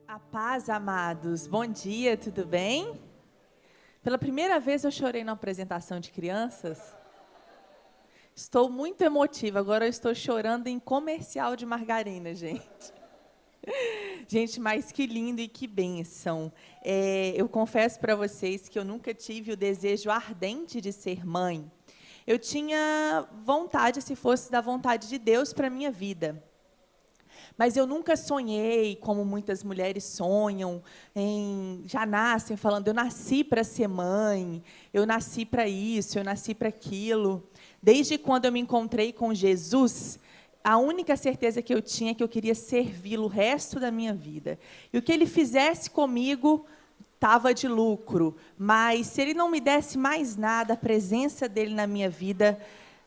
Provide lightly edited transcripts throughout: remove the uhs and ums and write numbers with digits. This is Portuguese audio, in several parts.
A paz, amados. Bom dia, tudo bem? Pela primeira vez eu chorei na apresentação de crianças. Estou muito emotiva, agora eu estou chorando em comercial de margarina, gente. Gente, mas que lindo e que bênção. Eu confesso para vocês que eu nunca tive o desejo ardente de ser mãe. Eu tinha vontade, se fosse da vontade de Deus para a minha vida. Mas eu nunca sonhei, como muitas mulheres sonham, já nascem falando, eu nasci para ser mãe, eu nasci para isso, eu nasci para aquilo. Desde quando eu me encontrei com Jesus, a única certeza que eu tinha é que eu queria servi-lo o resto da minha vida. E o que ele fizesse comigo estava de lucro, mas se ele não me desse mais nada, a presença dele na minha vida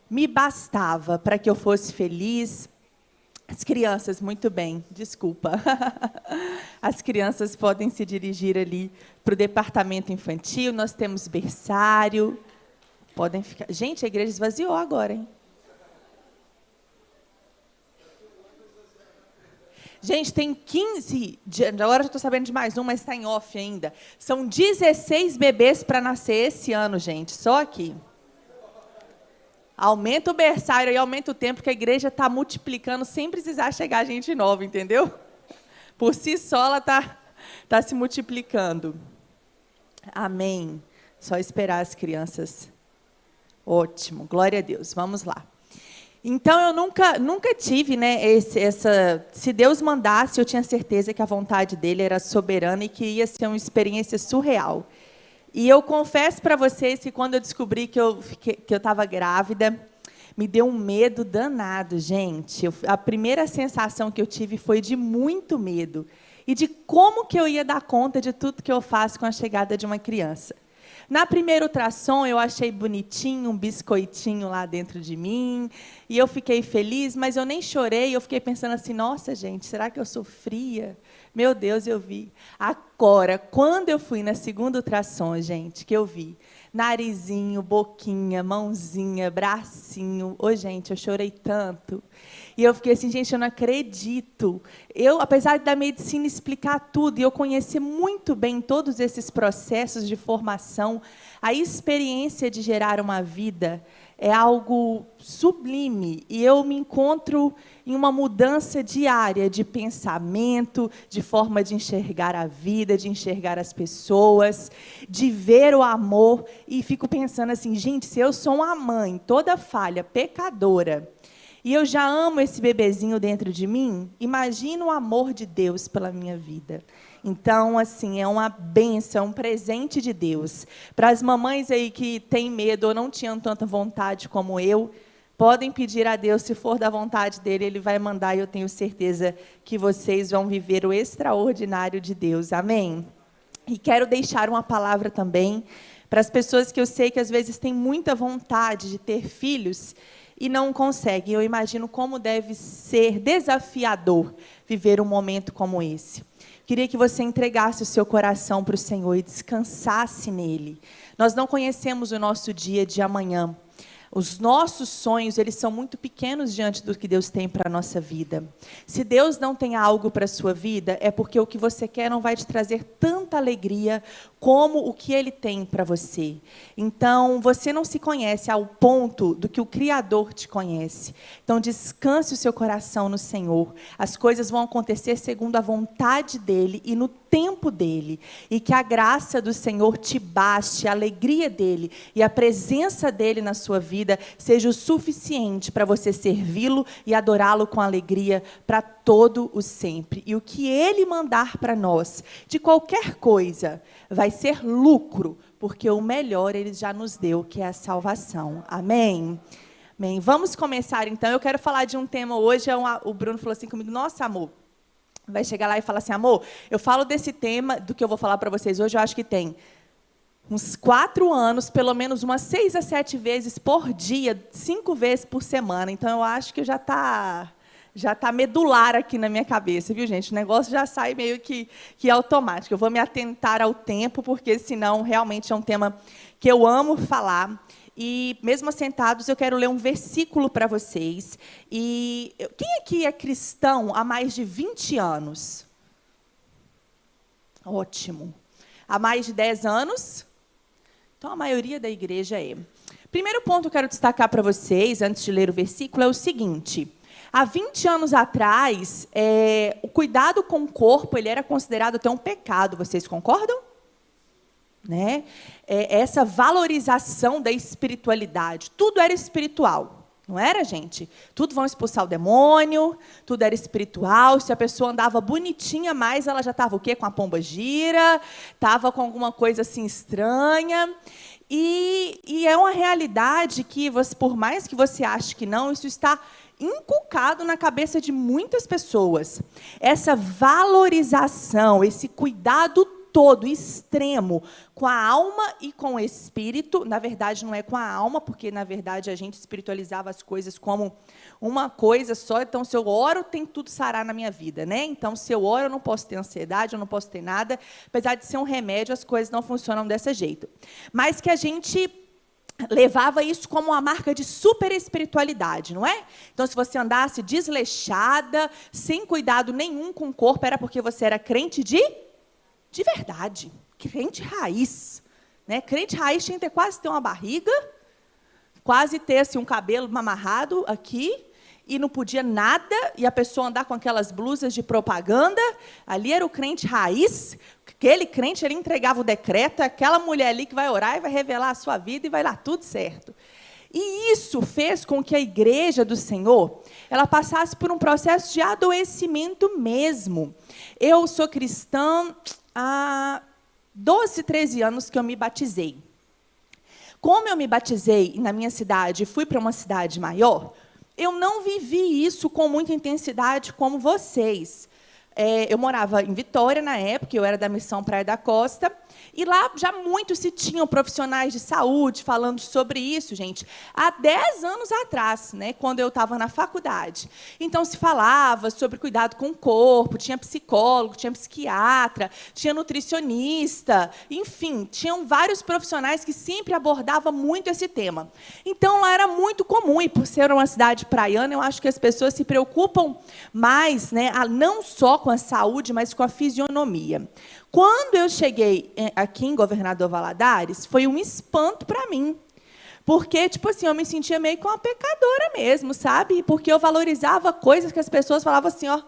me bastava para que eu fosse feliz. As crianças, muito bem, desculpa. As crianças podem se dirigir ali para o departamento infantil, nós temos berçário. Podem ficar. Gente, a igreja esvaziou agora, hein? Gente, tem 15, agora já estou sabendo de mais um, mas está em off ainda. São 16 bebês para nascer esse ano, gente, só aqui. Aumenta o berçário e aumenta o tempo, que a igreja está multiplicando sem precisar chegar gente nova, entendeu? Por si só, ela tá se multiplicando. Amém. Só esperar as crianças. Ótimo, glória a Deus. Vamos lá. Então, eu nunca tive, né, se Deus mandasse, eu tinha certeza que a vontade dele era soberana e que ia ser uma experiência surreal. E eu confesso para vocês que quando eu descobri que eu estava grávida, me deu um medo danado, gente. A primeira sensação que eu tive foi de muito medo. E de como que eu ia dar conta de tudo que eu faço com a chegada de uma criança. Na primeira ultrassom, eu achei bonitinho, um biscoitinho lá dentro de mim, e eu fiquei feliz, mas eu nem chorei, eu fiquei pensando assim, nossa, gente, será que eu sofria? Meu Deus, eu vi. Agora, quando eu fui na segunda ultrassom, gente, que eu vi narizinho, boquinha, mãozinha, bracinho, gente, eu chorei tanto. E eu fiquei assim, gente, eu não acredito. Apesar da medicina explicar tudo, e eu conhecer muito bem todos esses processos de formação, a experiência de gerar uma vida é algo sublime. E eu me encontro em uma mudança diária de pensamento, de forma de enxergar a vida, de enxergar as pessoas, de ver o amor. E fico pensando assim, gente, se eu sou uma mãe toda falha, pecadora, e eu já amo esse bebezinho dentro de mim, imagina o amor de Deus pela minha vida. Então, assim, é uma bênção, um presente de Deus. Para as mamães aí que têm medo ou não tinham tanta vontade como eu, podem pedir a Deus, se for da vontade dele, ele vai mandar, e eu tenho certeza que vocês vão viver o extraordinário de Deus. Amém? E quero deixar uma palavra também para as pessoas que eu sei que às vezes têm muita vontade de ter filhos e não conseguem. Eu imagino como deve ser desafiador viver um momento como esse. Queria que você entregasse o seu coração para o Senhor e descansasse nele. Nós não conhecemos o nosso dia de amanhã. Os nossos sonhos, eles são muito pequenos diante do que Deus tem para a nossa vida. Se Deus não tem algo para a sua vida, é porque o que você quer não vai te trazer tanta alegria como o que Ele tem para você. Então, você não se conhece ao ponto do que o Criador te conhece. Então, descanse o seu coração no Senhor. As coisas vão acontecer segundo a vontade dEle e no tempo dEle. E que a graça do Senhor te baste, a alegria dEle e a presença dEle na sua vida seja o suficiente para você servi-lo e adorá-lo com alegria para todo o sempre. E o que Ele mandar para nós, de qualquer coisa, vai ser lucro, porque o melhor Ele já nos deu, que é a salvação. Amém? Amém. Vamos começar, então. Eu quero falar de um tema hoje. O Bruno falou assim comigo, nossa, amor, vai chegar lá e falar assim, amor, eu falo desse tema, do que eu vou falar para vocês hoje, eu acho que tem uns 4 anos, pelo menos umas 6 a 7 vezes por dia, 5 vezes por semana. Então, eu acho que já está medular aqui na minha cabeça, viu, gente? O negócio já sai meio que automático. Eu vou me atentar ao tempo, porque, senão, realmente é um tema que eu amo falar. E, mesmo assentados, eu quero ler um versículo para vocês. E quem aqui é cristão há mais de 20 anos? Ótimo. Há mais de 10 anos? Então, a maioria da igreja é. Primeiro ponto que eu quero destacar para vocês, antes de ler o versículo, é o seguinte. Há 20 anos atrás, o cuidado com o corpo ele era considerado até um pecado. Vocês concordam? Né? Essa valorização da espiritualidade. Tudo era espiritual. Não era, gente? Tudo vão expulsar o demônio, tudo era espiritual. Se a pessoa andava bonitinha mais, ela já estava o quê? Com a pomba gira, estava com alguma coisa assim estranha. E é uma realidade que, por mais que você ache que não, isso está inculcado na cabeça de muitas pessoas. Essa valorização, esse cuidado todo, extremo, com a alma e com o espírito. Na verdade, não é com a alma, porque, na verdade, a gente espiritualizava as coisas como uma coisa só. Então, se eu oro, tem tudo sarar na minha vida, né? Então, se eu oro, eu não posso ter ansiedade, eu não posso ter nada. Apesar de ser um remédio, as coisas não funcionam desse jeito. Mas que a gente levava isso como uma marca de super espiritualidade, não é? Então, se você andasse desleixada, sem cuidado nenhum com o corpo, era porque você era crente de verdade, crente raiz. Né? Crente raiz tinha que quase ter uma barriga, quase ter assim, um cabelo amarrado aqui, e não podia nada, e a pessoa andar com aquelas blusas de propaganda. Ali era o crente raiz. Aquele crente, ele entregava o decreto, é aquela mulher ali que vai orar e vai revelar a sua vida e vai dar tudo certo. E isso fez com que a igreja do Senhor ela passasse por um processo de adoecimento mesmo. Eu sou cristã há 12, 13 anos que eu me batizei. Como eu me batizei na minha cidade e fui para uma cidade maior, eu não vivi isso com muita intensidade como vocês. Eu morava em Vitória, na época, eu era da Missão Praia da Costa, e lá já muito se tinham profissionais de saúde falando sobre isso, gente, há 10 anos atrás, né, quando eu estava na faculdade. Então, se falava sobre cuidado com o corpo, tinha psicólogo, tinha psiquiatra, tinha nutricionista, enfim, tinham vários profissionais que sempre abordavam muito esse tema. Então, lá era muito comum, e por ser uma cidade praiana, eu acho que as pessoas se preocupam mais, né, não só com a saúde, mas com a fisionomia. Quando eu cheguei aqui em Governador Valadares, foi um espanto para mim. Porque, tipo assim, eu me sentia meio que uma pecadora mesmo, sabe? Porque eu valorizava coisas que as pessoas falavam assim, ó.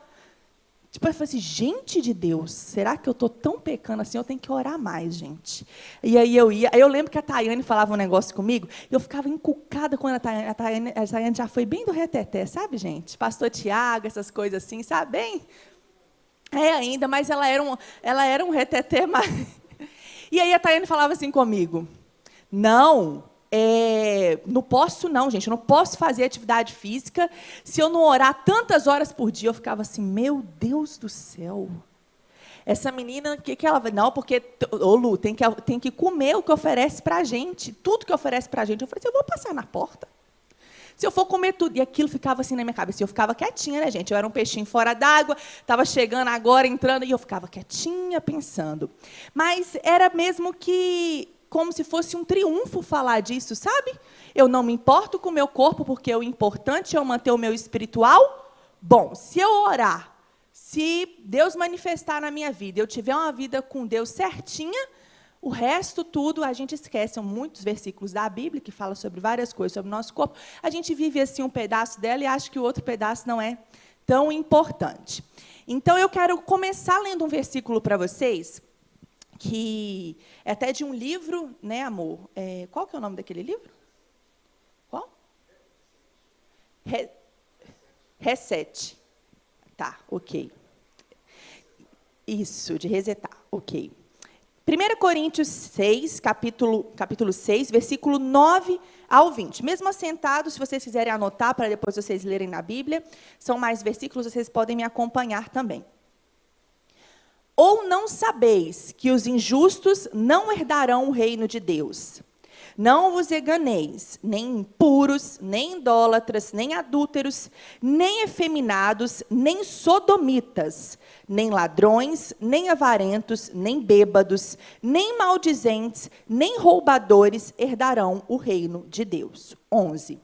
Tipo, eu falei assim, gente de Deus, será que eu estou tão pecando assim? Eu tenho que orar mais, gente. E aí eu ia. Aí eu lembro que a Tayane falava um negócio comigo, e eu ficava encucada quando a Tayane já foi bem do reteté, sabe, gente? Pastor Tiago, essas coisas assim, sabe? Bem... ainda, mas ela era um reteté mais... E aí a Tayane falava assim comigo, não posso não, gente, eu não posso fazer atividade física se eu não orar tantas horas por dia. Eu ficava assim, meu Deus do céu, essa menina, o que ela vai... Não, porque, Lu, tem que comer o que oferece para a gente, tudo que oferece para a gente. Eu falei assim, eu vou passar na porta. Se eu for comer tudo, e aquilo ficava assim na minha cabeça, eu ficava quietinha, né, gente? Eu era um peixinho fora d'água, estava chegando agora, entrando, e eu ficava quietinha, pensando. Mas era mesmo que, como se fosse um triunfo falar disso, sabe? Eu não me importo com o meu corpo, porque o importante é eu manter o meu espiritual. Bom, se eu orar, se Deus manifestar na minha vida, eu tiver uma vida com Deus certinha, o resto tudo a gente esquece. São muitos versículos da Bíblia que falam sobre várias coisas sobre o nosso corpo. A gente vive assim um pedaço dela e acha que o outro pedaço não é tão importante. Então, eu quero começar lendo um versículo para vocês, que é até de um livro, né, amor? Qual que é o nome daquele livro? Qual? Reset. Tá, ok. Isso, de resetar, ok. 1 Coríntios 6, capítulo 6, versículo 9 ao 20. Mesmo assentado, se vocês quiserem anotar, para depois vocês lerem na Bíblia, são mais versículos, vocês podem me acompanhar também. Ou não sabeis que os injustos não herdarão o reino de Deus? Não vos enganeis, nem impuros, nem idólatras, nem adúlteros, nem efeminados, nem sodomitas, nem ladrões, nem avarentos, nem bêbados, nem maldizentes, nem roubadores herdarão o reino de Deus. 11.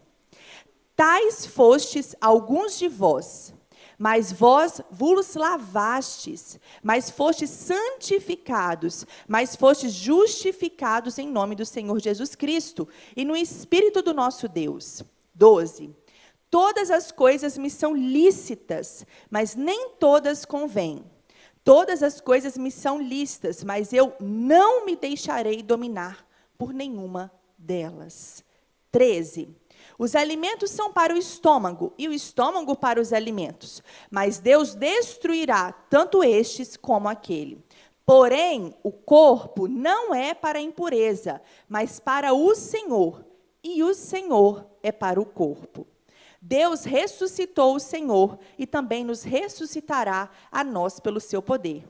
Tais fostes alguns de vós, Mas vós vos lavastes, mas fostes santificados, mas fostes justificados em nome do Senhor Jesus Cristo e no Espírito do nosso Deus. 12. Todas as coisas me são lícitas, mas nem todas convêm. Todas as coisas me são lícitas, mas eu não me deixarei dominar por nenhuma delas. 13. Os alimentos são para o estômago, e o estômago para os alimentos. Mas Deus destruirá tanto estes como aquele. Porém, o corpo não é para a impureza, mas para o Senhor, e o Senhor é para o corpo. Deus ressuscitou o Senhor, e também nos ressuscitará a nós pelo seu poder.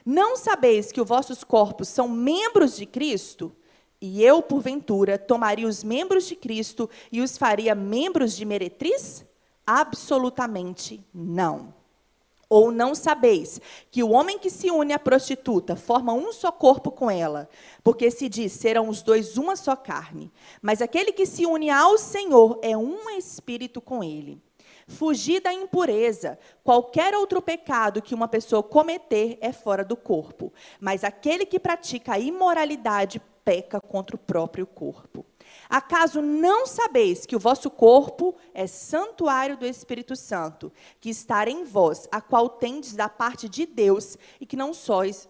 Não sabeis que os vossos corpos são membros de Cristo? E eu, porventura, tomaria os membros de Cristo e os faria membros de meretriz? Absolutamente não. Ou não sabeis que o homem que se une à prostituta forma um só corpo com ela? Porque se diz, serão os dois uma só carne. Mas aquele que se une ao Senhor é um espírito com ele. Fugir da impureza. Qualquer outro pecado que uma pessoa cometer é fora do corpo. Mas aquele que pratica a imoralidade peca contra o próprio corpo. Acaso não sabeis que o vosso corpo é santuário do Espírito Santo, que está em vós, a qual tendes da parte de Deus, e que não sois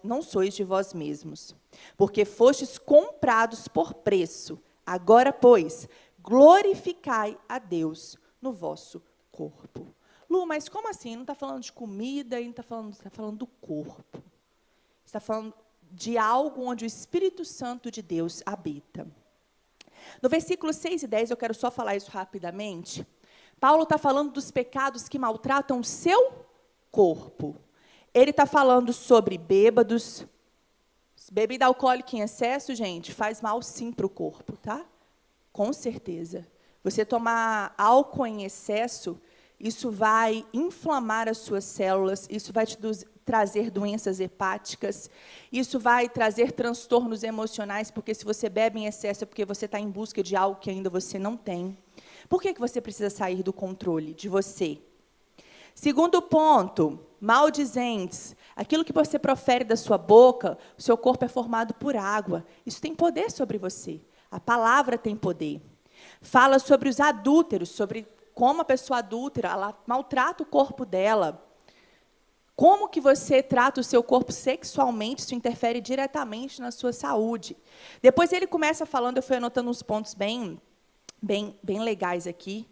de vós mesmos? Porque fostes comprados por preço. Agora, pois, glorificai a Deus no vosso corpo. Lu, mas como assim? Não está falando de comida, não está falando do corpo. Está falando de algo onde o Espírito Santo de Deus habita. No versículo 6 e 10, eu quero só falar isso rapidamente. Paulo está falando dos pecados que maltratam o seu corpo. Ele está falando sobre bêbados. Bebida alcoólica em excesso, gente, faz mal sim para o corpo, tá? Com certeza. Você tomar álcool em excesso, isso vai inflamar as suas células, isso vai te trazer doenças hepáticas, isso vai trazer transtornos emocionais, porque se você bebe em excesso é porque você está em busca de algo que ainda você não tem. Por que você precisa sair do controle de você? Segundo ponto, maldizentes. Aquilo que você profere da sua boca, o seu corpo é formado por água. Isso tem poder sobre você. A palavra tem poder. Fala sobre os adúlteros, sobre como a pessoa adúltera, ela maltrata o corpo dela. Como que você trata o seu corpo sexualmente, isso interfere diretamente na sua saúde. Depois ele começa falando, eu fui anotando uns pontos bem legais aqui.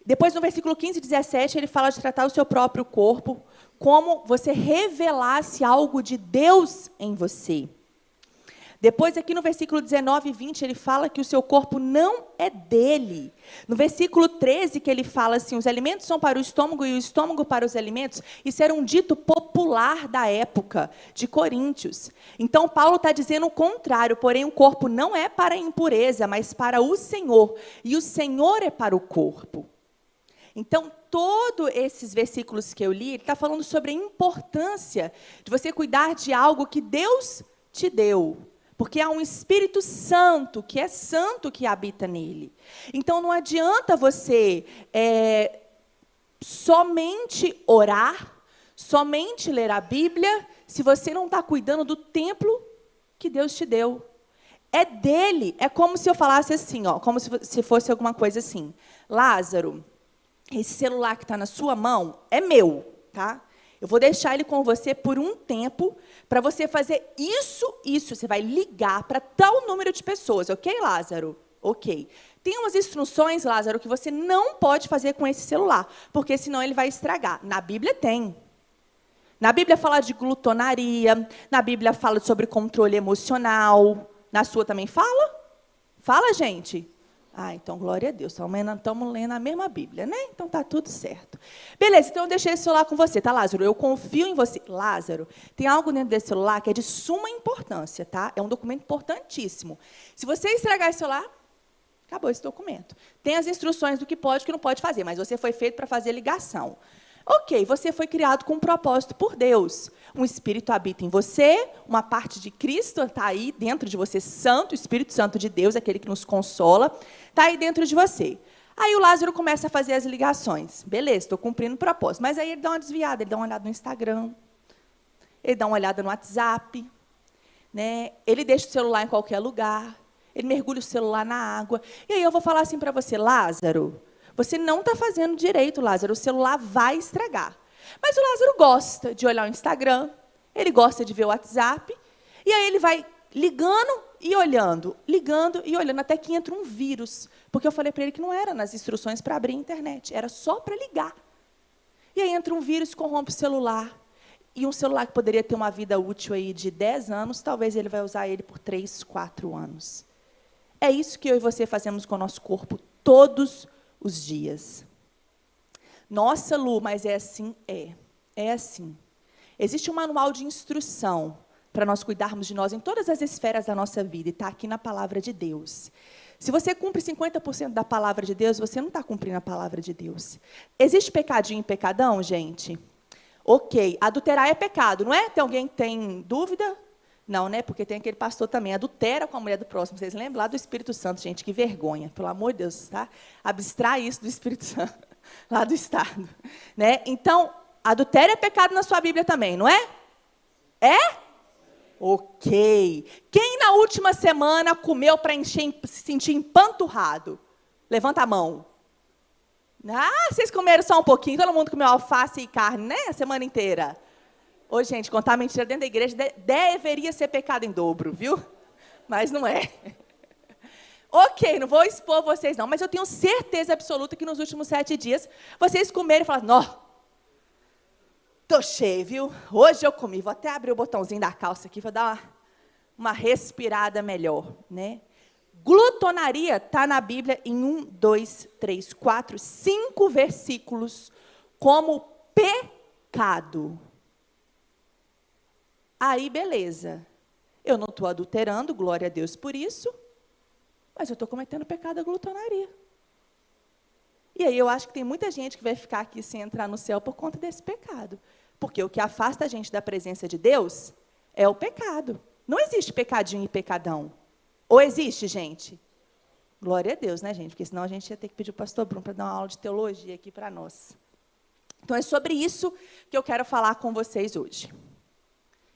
Depois, no versículo 15 e 17, ele fala de tratar o seu próprio corpo, como você revelasse algo de Deus em você. Depois, aqui no versículo 19 e 20, ele fala que o seu corpo não é dele. No versículo 13, que ele fala assim, os alimentos são para o estômago e o estômago para os alimentos, isso era um dito popular da época de Coríntios. Então, Paulo está dizendo o contrário, porém, o corpo não é para a impureza, mas para o Senhor, e o Senhor é para o corpo. Então, todos esses versículos que eu li, ele está falando sobre a importância de você cuidar de algo que Deus te deu. Porque há um Espírito Santo, que é santo, que habita nele. Então, não adianta você somente orar, somente ler a Bíblia, se você não está cuidando do templo que Deus te deu. É dele. É como se eu falasse assim, ó, como se fosse alguma coisa assim. Lázaro, esse celular que está na sua mão é meu, tá? Eu vou deixar ele com você por um tempo, para você fazer isso. Você vai ligar para tal número de pessoas, ok, Lázaro? Ok. Tem umas instruções, Lázaro, que você não pode fazer com esse celular, porque senão ele vai estragar. Na Bíblia tem. Na Bíblia fala de glutonaria, na Bíblia fala sobre controle emocional. Na sua também fala? Fala, gente? Ah, então, glória a Deus, estamos lendo a mesma Bíblia, né? Então, está tudo certo. Beleza, então eu deixei esse celular com você, tá, Lázaro? Eu confio em você. Lázaro, tem algo dentro desse celular que é de suma importância, tá? É um documento importantíssimo. Se você estragar esse celular, acabou esse documento. Tem as instruções do que pode e o que não pode fazer, mas você foi feito para fazer ligação. Ok, você foi criado com um propósito por Deus. Um Espírito habita em você, uma parte de Cristo está aí dentro de você, santo, o Espírito Santo de Deus, aquele que nos consola, está aí dentro de você. Aí o Lázaro começa a fazer as ligações. Beleza, estou cumprindo o propósito. Mas aí ele dá uma desviada, ele dá uma olhada no Instagram, ele dá uma olhada no WhatsApp, né? Ele deixa o celular em qualquer lugar, ele mergulha o celular na água. E aí eu vou falar assim para você, Lázaro, você não está fazendo direito, Lázaro, o celular vai estragar. Mas o Lázaro gosta de olhar o Instagram, ele gosta de ver o WhatsApp, e aí ele vai ligando e olhando, até que entra um vírus. Porque eu falei para ele que não era nas instruções para abrir a internet, era só para ligar. E aí entra um vírus, corrompe o celular. E um celular que poderia ter uma vida útil aí de 10 anos, talvez ele vai usar ele por 3, 4 anos. É isso que eu e você fazemos com o nosso corpo todos os dias. Nossa, Lu, mas é assim? É assim. Existe um manual de instrução para nós cuidarmos de nós em todas as esferas da nossa vida, e está aqui na palavra de Deus. Se você cumpre 50% da palavra de Deus, você não está cumprindo a palavra de Deus. Existe pecadinho e pecadão, gente? Ok, adulterar é pecado, não é? Tem alguém que tem dúvida? Não, né? Porque tem aquele pastor também, adultera com a mulher do próximo. Vocês lembram lá do Espírito Santo, gente? Que vergonha, pelo amor de Deus, tá? Abstrai isso do Espírito Santo, lá do Estado. Né? Então, adultério é pecado na sua Bíblia também, não é? É? Ok. Quem na última semana comeu para se sentir empanturrado? Levanta a mão. Ah, vocês comeram só um pouquinho, todo mundo comeu alface e carne, né? A semana inteira. Ô, gente, contar mentira dentro da igreja deveria ser pecado em dobro, viu? Mas não é. Ok, não vou expor vocês não, mas eu tenho certeza absoluta que nos últimos 7 dias, vocês comeram e falaram, não, tô cheio, viu? Hoje eu comi, vou até abrir o botãozinho da calça aqui, vou dar uma respirada melhor, né? Glutonaria está na Bíblia em 1, 2, 3, 4, 5 versículos como pecado. Aí, beleza. Eu não estou adulterando, glória a Deus por isso, mas eu estou cometendo pecado da glutonaria. E aí eu acho que tem muita gente que vai ficar aqui sem entrar no céu por conta desse pecado. Porque o que afasta a gente da presença de Deus é o pecado. Não existe pecadinho e pecadão. Ou existe, gente? Glória a Deus, né, gente? Porque senão a gente ia ter que pedir o pastor Bruno para dar uma aula de teologia aqui para nós. Então, é sobre isso que eu quero falar com vocês hoje.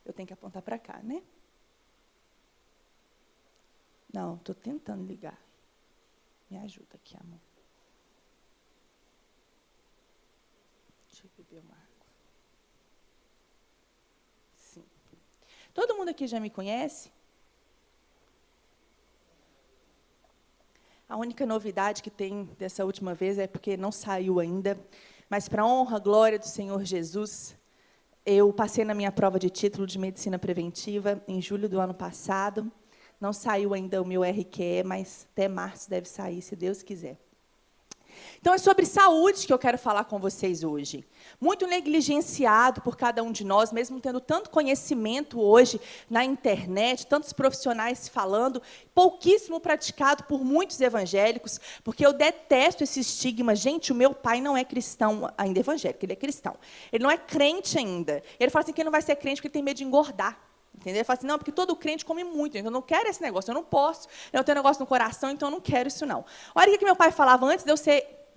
Eu tenho que apontar para cá, né? Não, estou tentando ligar. Me ajuda aqui, amor. Deixa eu beber uma água. Sim. Todo mundo aqui já me conhece? A única novidade que tem dessa última vez é porque não saiu ainda, mas para a honra e glória do Senhor Jesus, eu passei na minha prova de título de medicina preventiva em julho do ano passado. Não saiu ainda o meu RQE, mas até março deve sair, se Deus quiser. Então, é sobre saúde que eu quero falar com vocês hoje. Muito negligenciado por cada um de nós, mesmo tendo tanto conhecimento hoje na internet, tantos profissionais falando, pouquíssimo praticado por muitos evangélicos, porque eu detesto esse estigma. Gente, o meu pai não é cristão ainda evangélico, ele é cristão. Ele não é crente ainda. Ele fala assim que ele não vai ser crente porque ele tem medo de engordar. Entendeu? Ele fala assim, não, porque todo crente come muito, então eu não quero esse negócio, eu não posso, eu tenho um negócio no coração, então eu não quero isso não. Olha o que meu pai falava antes de eu ser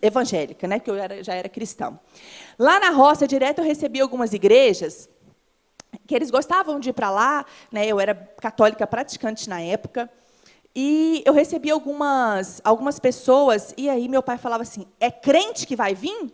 evangélica, né, porque eu já era cristão. Lá na roça, direto, eu recebia algumas igrejas, que eles gostavam de ir para lá, né, eu era católica praticante na época, e eu recebia algumas pessoas, e aí meu pai falava assim, é crente que vai vir?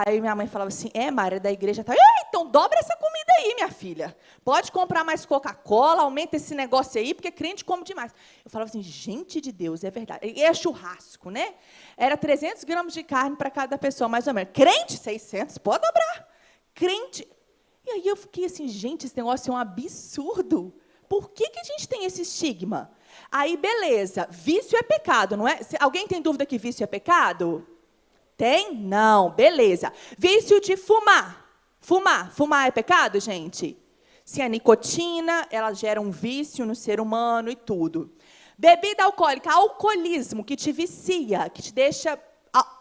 Aí minha mãe falava assim, Mária, da igreja tá. Então dobra essa comida aí, minha filha. Pode comprar mais Coca-Cola, aumenta esse negócio aí, porque crente come demais. Eu falava assim, gente de Deus, é verdade. E é churrasco, né? Era 300 gramas de carne para cada pessoa, mais ou menos. Crente, 600, pode dobrar. Crente. E aí eu fiquei assim, gente, esse negócio é um absurdo. Por que a gente tem esse estigma? Aí, beleza, vício é pecado, não é? Alguém tem dúvida que vício é pecado? Tem? Não, beleza. Vício de fumar. Fumar é pecado, gente? Se a nicotina, ela gera um vício no ser humano e tudo. Bebida alcoólica, alcoolismo, que te vicia, que te deixa...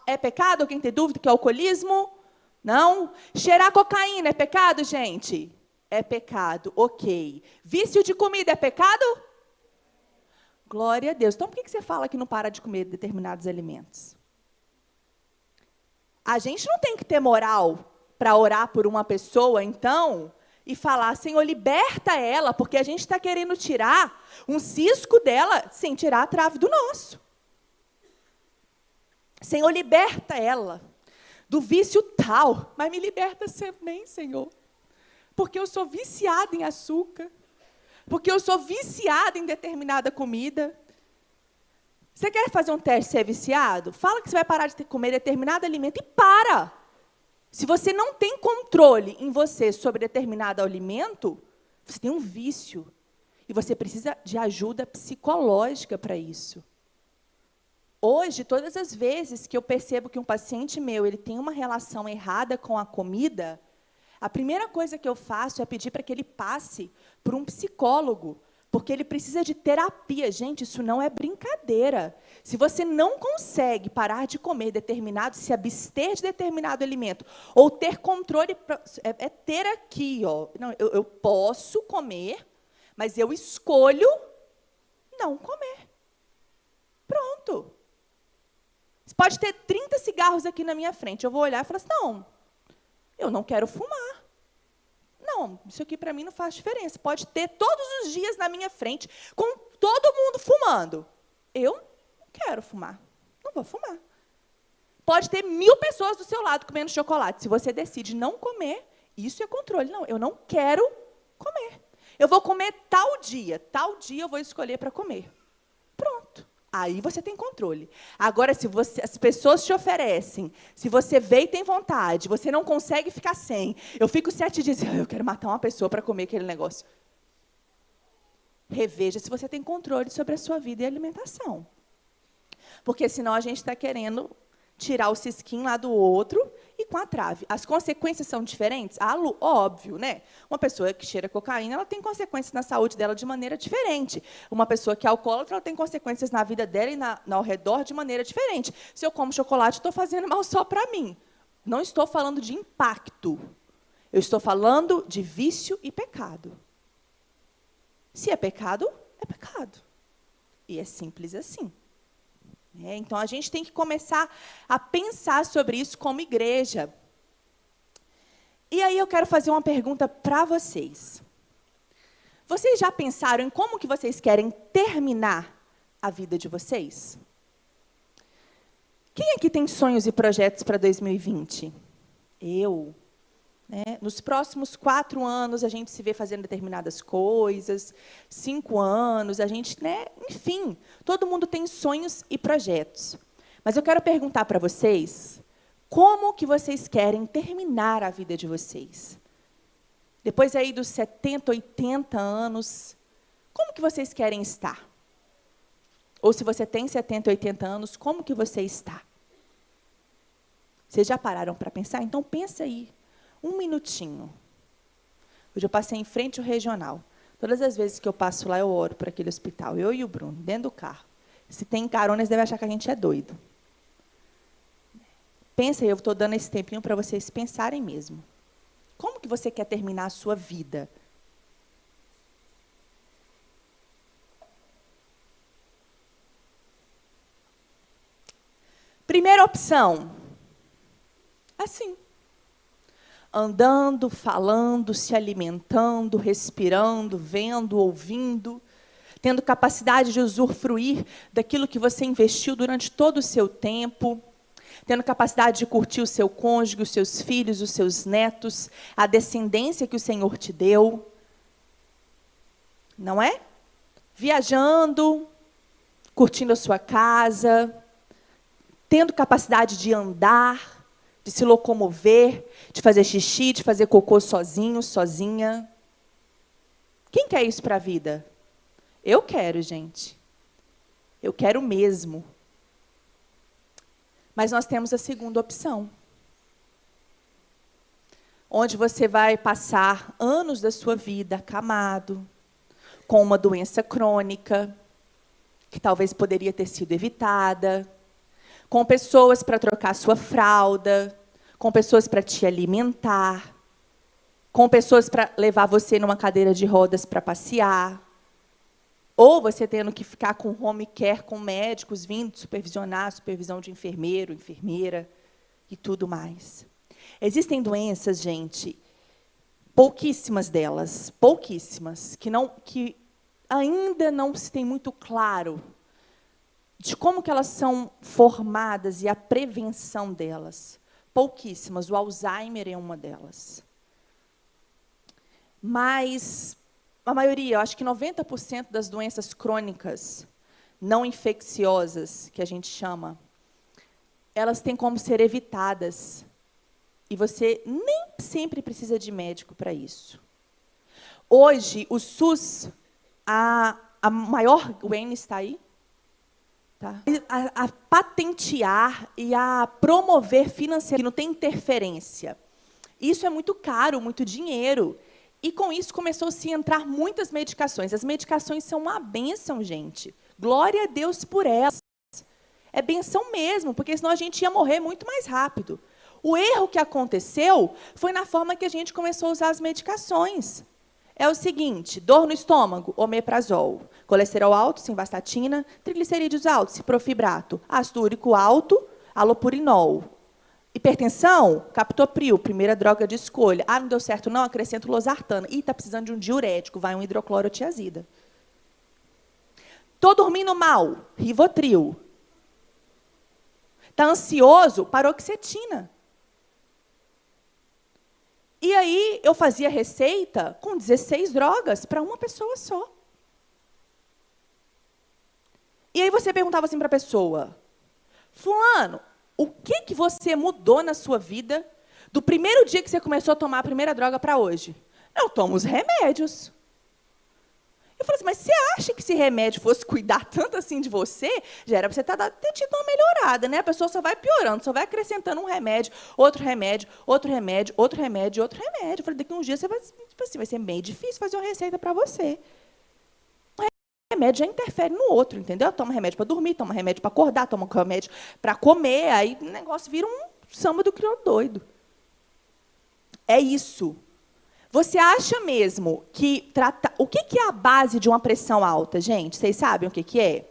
É pecado? Alguém tem dúvida que é alcoolismo? Não? Cheirar cocaína é pecado, gente? É pecado, ok. Vício de comida é pecado? Glória a Deus. Então, por que você fala que não para de comer determinados alimentos? A gente não tem que ter moral para orar por uma pessoa, então, e falar, Senhor, liberta ela, porque a gente está querendo tirar um cisco dela sem tirar a trave do nosso. Senhor, liberta ela do vício tal, mas me liberta também, Senhor, porque eu sou viciada em açúcar, porque eu sou viciada em determinada comida. Você quer fazer um teste de ser viciado? Fala que você vai parar de comer determinado alimento e para. Se você não tem controle em você sobre determinado alimento, você tem um vício. E você precisa de ajuda psicológica para isso. Hoje, todas as vezes que eu percebo que um paciente meu ele tem uma relação errada com a comida, a primeira coisa que eu faço é pedir para que ele passe por um psicólogo, porque ele precisa de terapia. Gente, isso não é brincadeira. Se você não consegue parar de comer determinado, se abster de determinado alimento, ou ter controle, é ter aqui, ó, não, eu posso comer, mas eu escolho não comer. Pronto. Você pode ter 30 cigarros aqui na minha frente, eu vou olhar e falar assim, não, eu não quero fumar. Não, isso aqui para mim não faz diferença. Pode ter todos os dias na minha frente, com todo mundo fumando. Eu não quero fumar. Não vou fumar. Pode ter 1000 pessoas do seu lado comendo chocolate. Se você decide não comer, isso é controle. Não, eu não quero comer. Eu vou comer tal dia eu vou escolher para comer. Pronto. Aí você tem controle. Agora, se as pessoas te oferecem, se você vê e tem vontade, você não consegue ficar sem. Eu fico 7 dias, eu quero matar uma pessoa para comer aquele negócio. Reveja se você tem controle sobre a sua vida e alimentação. Porque senão a gente está querendo tirar o cisquinho lá do outro e com a trave. As consequências são diferentes? Óbvio, né? Uma pessoa que cheira cocaína, ela tem consequências na saúde dela de maneira diferente. Uma pessoa que é alcoólatra, ela tem consequências na vida dela e ao redor de maneira diferente. Se eu como chocolate, estou fazendo mal só para mim. Não estou falando de impacto. Eu estou falando de vício e pecado. Se é pecado, é pecado. E é simples assim. Então, a gente tem que começar a pensar sobre isso como igreja. E aí eu quero fazer uma pergunta para vocês. Vocês já pensaram em como que vocês querem terminar a vida de vocês? Quem aqui tem sonhos e projetos para 2020? Eu. Nos próximos 4 anos, a gente se vê fazendo determinadas coisas, 5 anos, a gente, enfim, todo mundo tem sonhos e projetos. Mas eu quero perguntar para vocês, como que vocês querem terminar a vida de vocês? Depois aí dos 70, 80 anos, como que vocês querem estar? Ou se você tem 70, 80 anos, como que você está? Vocês já pararam para pensar? Então, pensa aí. 1 minutinho. Hoje eu passei em frente ao regional. Todas as vezes que eu passo lá, eu oro para aquele hospital. Eu e o Bruno, dentro do carro. Se tem carona, eles devem achar que a gente é doido. Pensa aí, eu estou dando esse tempinho para vocês pensarem mesmo. Como que você quer terminar a sua vida? Primeira opção. Assim. Andando, falando, se alimentando, respirando, vendo, ouvindo, tendo capacidade de usufruir daquilo que você investiu durante todo o seu tempo, tendo capacidade de curtir o seu cônjuge, os seus filhos, os seus netos, a descendência que o Senhor te deu. Não é? Viajando, curtindo a sua casa, tendo capacidade de andar, de se locomover, de fazer xixi, de fazer cocô sozinho, sozinha. Quem quer isso para a vida? Eu quero, gente. Eu quero mesmo. Mas nós temos a segunda opção. Onde você vai passar anos da sua vida acamado, com uma doença crônica, que talvez poderia ter sido evitada, com pessoas para trocar sua fralda, com pessoas para te alimentar, com pessoas para levar você numa cadeira de rodas para passear. Ou você tendo que ficar com home care, com médicos vindo supervisionar, supervisão de enfermeiro, enfermeira e tudo mais. Existem doenças, gente, pouquíssimas delas, pouquíssimas, que ainda não se tem muito claro de como que elas são formadas e a prevenção delas. Pouquíssimas. O Alzheimer é uma delas. Mas a maioria, eu acho que 90% das doenças crônicas não infecciosas, que a gente chama, elas têm como ser evitadas. E você nem sempre precisa de médico para isso. Hoje, o SUS, a maior... O Wayne está aí? Tá. A patentear e a promover financeiramente, não tem interferência. Isso é muito caro, muito dinheiro. E, com isso, começou-se a entrar muitas medicações. As medicações são uma bênção, gente. Glória a Deus por elas. É bênção mesmo, porque senão a gente ia morrer muito mais rápido. O erro que aconteceu foi na forma que a gente começou a usar as medicações. É o seguinte, dor no estômago, omeprazol. Colesterol alto, simvastatina. Triglicerídeos altos, ciprofibrato. Ácido úrico alto, alopurinol. Hipertensão, captopril, primeira droga de escolha. Ah, não deu certo não, acrescento losartana. Ih, está precisando de um diurético, vai um hidroclorotiazida. Estou dormindo mal, Rivotril. Está ansioso, paroxetina. E aí, eu fazia receita com 16 drogas para uma pessoa só. E aí você perguntava assim para a pessoa, fulano, o que você mudou na sua vida do primeiro dia que você começou a tomar a primeira droga para hoje? Eu tomo os remédios. Eu falei assim, mas você acha que esse remédio fosse cuidar tanto assim de você? Já era para você ter tido uma melhorada, né? A pessoa só vai piorando, só vai acrescentando um remédio, outro remédio, outro remédio, outro remédio, outro remédio. Eu falei, daqui a uns dias você vai, tipo assim, vai ser meio difícil fazer uma receita para você. O remédio já interfere no outro, entendeu? Toma remédio para dormir, toma remédio para acordar, toma remédio para comer, aí o negócio vira um samba do crioulo doido. É isso. Você acha mesmo que... O que é a base de uma pressão alta, gente? Vocês sabem o que é?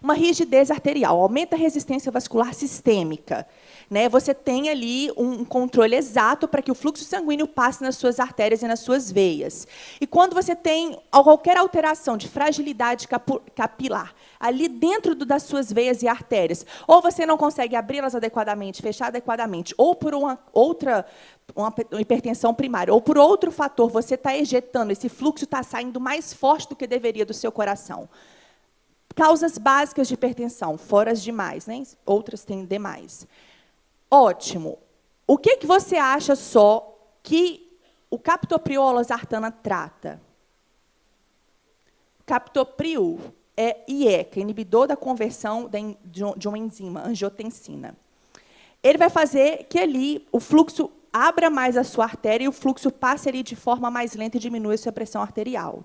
Uma rigidez arterial, aumenta a resistência vascular sistêmica. Né? Você tem ali um controle exato para que o fluxo sanguíneo passe nas suas artérias e nas suas veias. E quando você tem qualquer alteração de fragilidade capilar ali dentro das suas veias e artérias, ou você não consegue abri-las adequadamente, fechar adequadamente, ou por uma hipertensão primária, ou por outro fator, você está ejetando, esse fluxo está saindo mais forte do que deveria do seu coração. Causas básicas de hipertensão, fora as demais, né? Outras têm demais. Ótimo. O que você acha só que o captopril ou a losartana trata? Captopril é IECA, inibidor da conversão de uma enzima, angiotensina. Ele vai fazer que ali o fluxo abra mais a sua artéria e o fluxo passe ali de forma mais lenta e diminua a sua pressão arterial.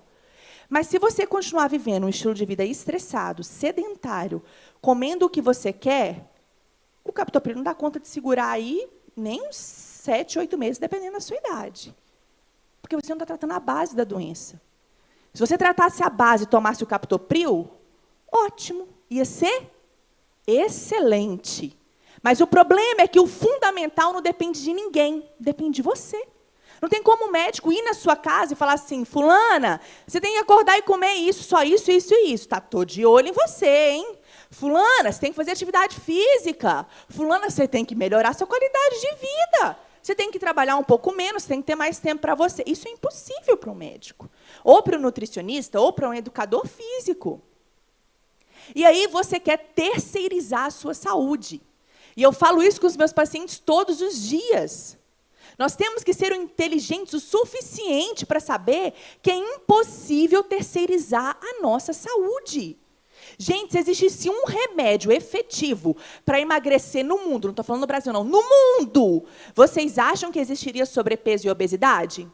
Mas se você continuar vivendo um estilo de vida estressado, sedentário, comendo o que você quer, o captopril não dá conta de segurar aí nem uns 7, 8 meses, dependendo da sua idade. Porque você não está tratando a base da doença. Se você tratasse a base e tomasse o captopril, ótimo, ia ser excelente. Mas o problema é que o fundamental não depende de ninguém, depende de você. Não tem como o médico ir na sua casa e falar assim, fulana, você tem que acordar e comer isso, só isso, isso e isso. Estou de olho em você, hein? Fulana, você tem que fazer atividade física. Fulana, você tem que melhorar a sua qualidade de vida. Você tem que trabalhar um pouco menos, você tem que ter mais tempo para você. Isso é impossível para o médico. Ou para o nutricionista, ou para um educador físico. E aí você quer terceirizar a sua saúde. E eu falo isso com os meus pacientes todos os dias. Nós temos que ser inteligentes o suficiente para saber que é impossível terceirizar a nossa saúde. Gente, se existisse um remédio efetivo para emagrecer no mundo, não estou falando no Brasil, não, no mundo, vocês acham que existiria sobrepeso e obesidade?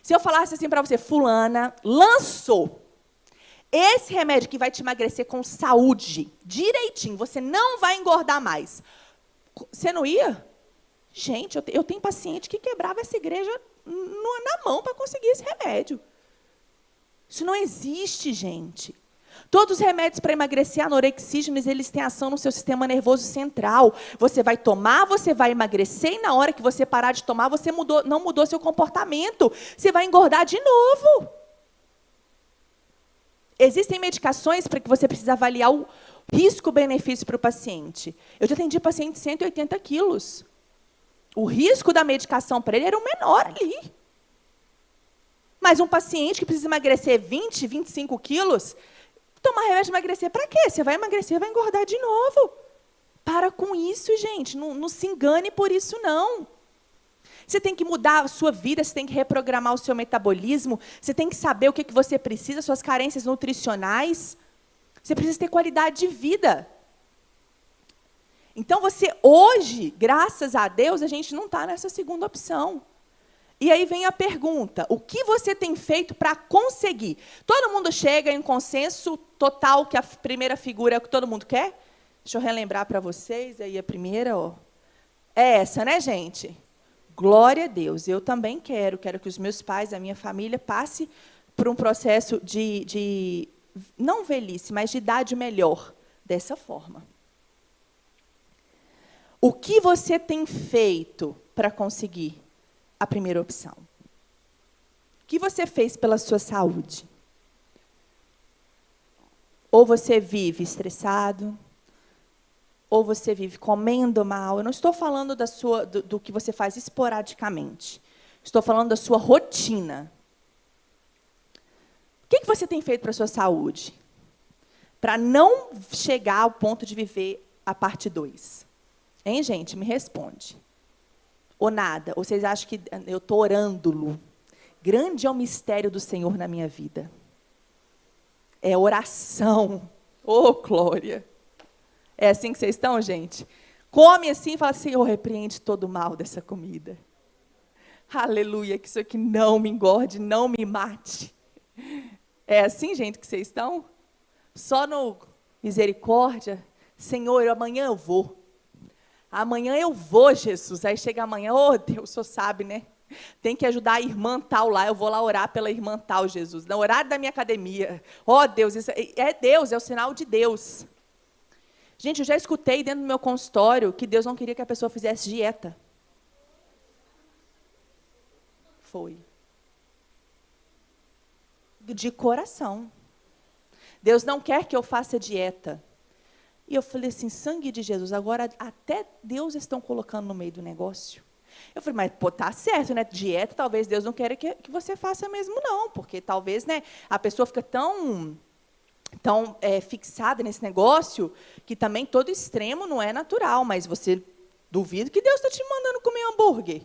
Se eu falasse assim para você, fulana, lançou esse remédio que vai te emagrecer com saúde, direitinho, você não vai engordar mais, você não ia? Gente, eu tenho paciente que quebrava essa igreja na mão para conseguir esse remédio. Isso não existe, gente. Todos os remédios para emagrecer, anorexígenos, eles têm ação no seu sistema nervoso central. Você vai tomar, você vai emagrecer, e na hora que você parar de tomar, você não mudou seu comportamento. Você vai engordar de novo. Existem medicações para que você precisa avaliar o risco-benefício para o paciente. Eu já atendi paciente de 180 quilos. O risco da medicação para ele era o menor ali. Mas um paciente que precisa emagrecer 20, 25 quilos, tomar remédio de emagrecer para quê? Você vai emagrecer, vai engordar de novo. Para com isso, gente. Não se engane por isso, não. Você tem que mudar a sua vida, você tem que reprogramar o seu metabolismo, você tem que saber o que você precisa, suas carências nutricionais. Você precisa ter qualidade de vida. Então, você hoje, graças a Deus, a gente não está nessa segunda opção. E aí vem a pergunta, o que você tem feito para conseguir? Todo mundo chega em consenso total que a primeira figura é o que todo mundo quer? Deixa eu relembrar para vocês, aí a primeira, ó, é essa, né, gente? Glória a Deus, eu também quero que os meus pais, a minha família, passe por um processo de não velhice, mas de idade melhor, dessa forma. O que você tem feito para conseguir a primeira opção? O que você fez pela sua saúde? Ou você vive estressado, ou você vive comendo mal. Eu não estou falando do que você faz esporadicamente. Estou falando da sua rotina. O que você tem feito para a sua saúde? Para não chegar ao ponto de viver a parte 2. Hein, gente? Me responde. Ou nada? Ou vocês acham que eu estou orando, Lu? Grande é o mistério do Senhor na minha vida. É oração. Oh, glória! É assim que vocês estão, gente? Come assim e fala, Senhor, repreende todo o mal dessa comida. Aleluia, que isso aqui não me engorde, não me mate. É assim, gente, que vocês estão? Só no misericórdia? Senhor, amanhã eu vou. Amanhã eu vou, Jesus. Aí chega amanhã, oh Deus, o Senhor sabe, né? Tem que ajudar a irmã tal lá, eu vou lá orar pela irmã tal, Jesus. No horário da minha academia. Oh Deus, isso é Deus, é o sinal de Deus. Gente, eu já escutei dentro do meu consultório que Deus não queria que a pessoa fizesse dieta. Foi. De coração. Deus não quer que eu faça dieta. E eu falei assim, sangue de Jesus, agora até Deus estão colocando no meio do negócio. Eu falei, mas pô, tá certo, né? Dieta, talvez Deus não queira que você faça mesmo, não. Porque talvez, né, a pessoa fica tão fixada nesse negócio, que também todo extremo não é natural, mas você duvida que Deus está te mandando comer hambúrguer.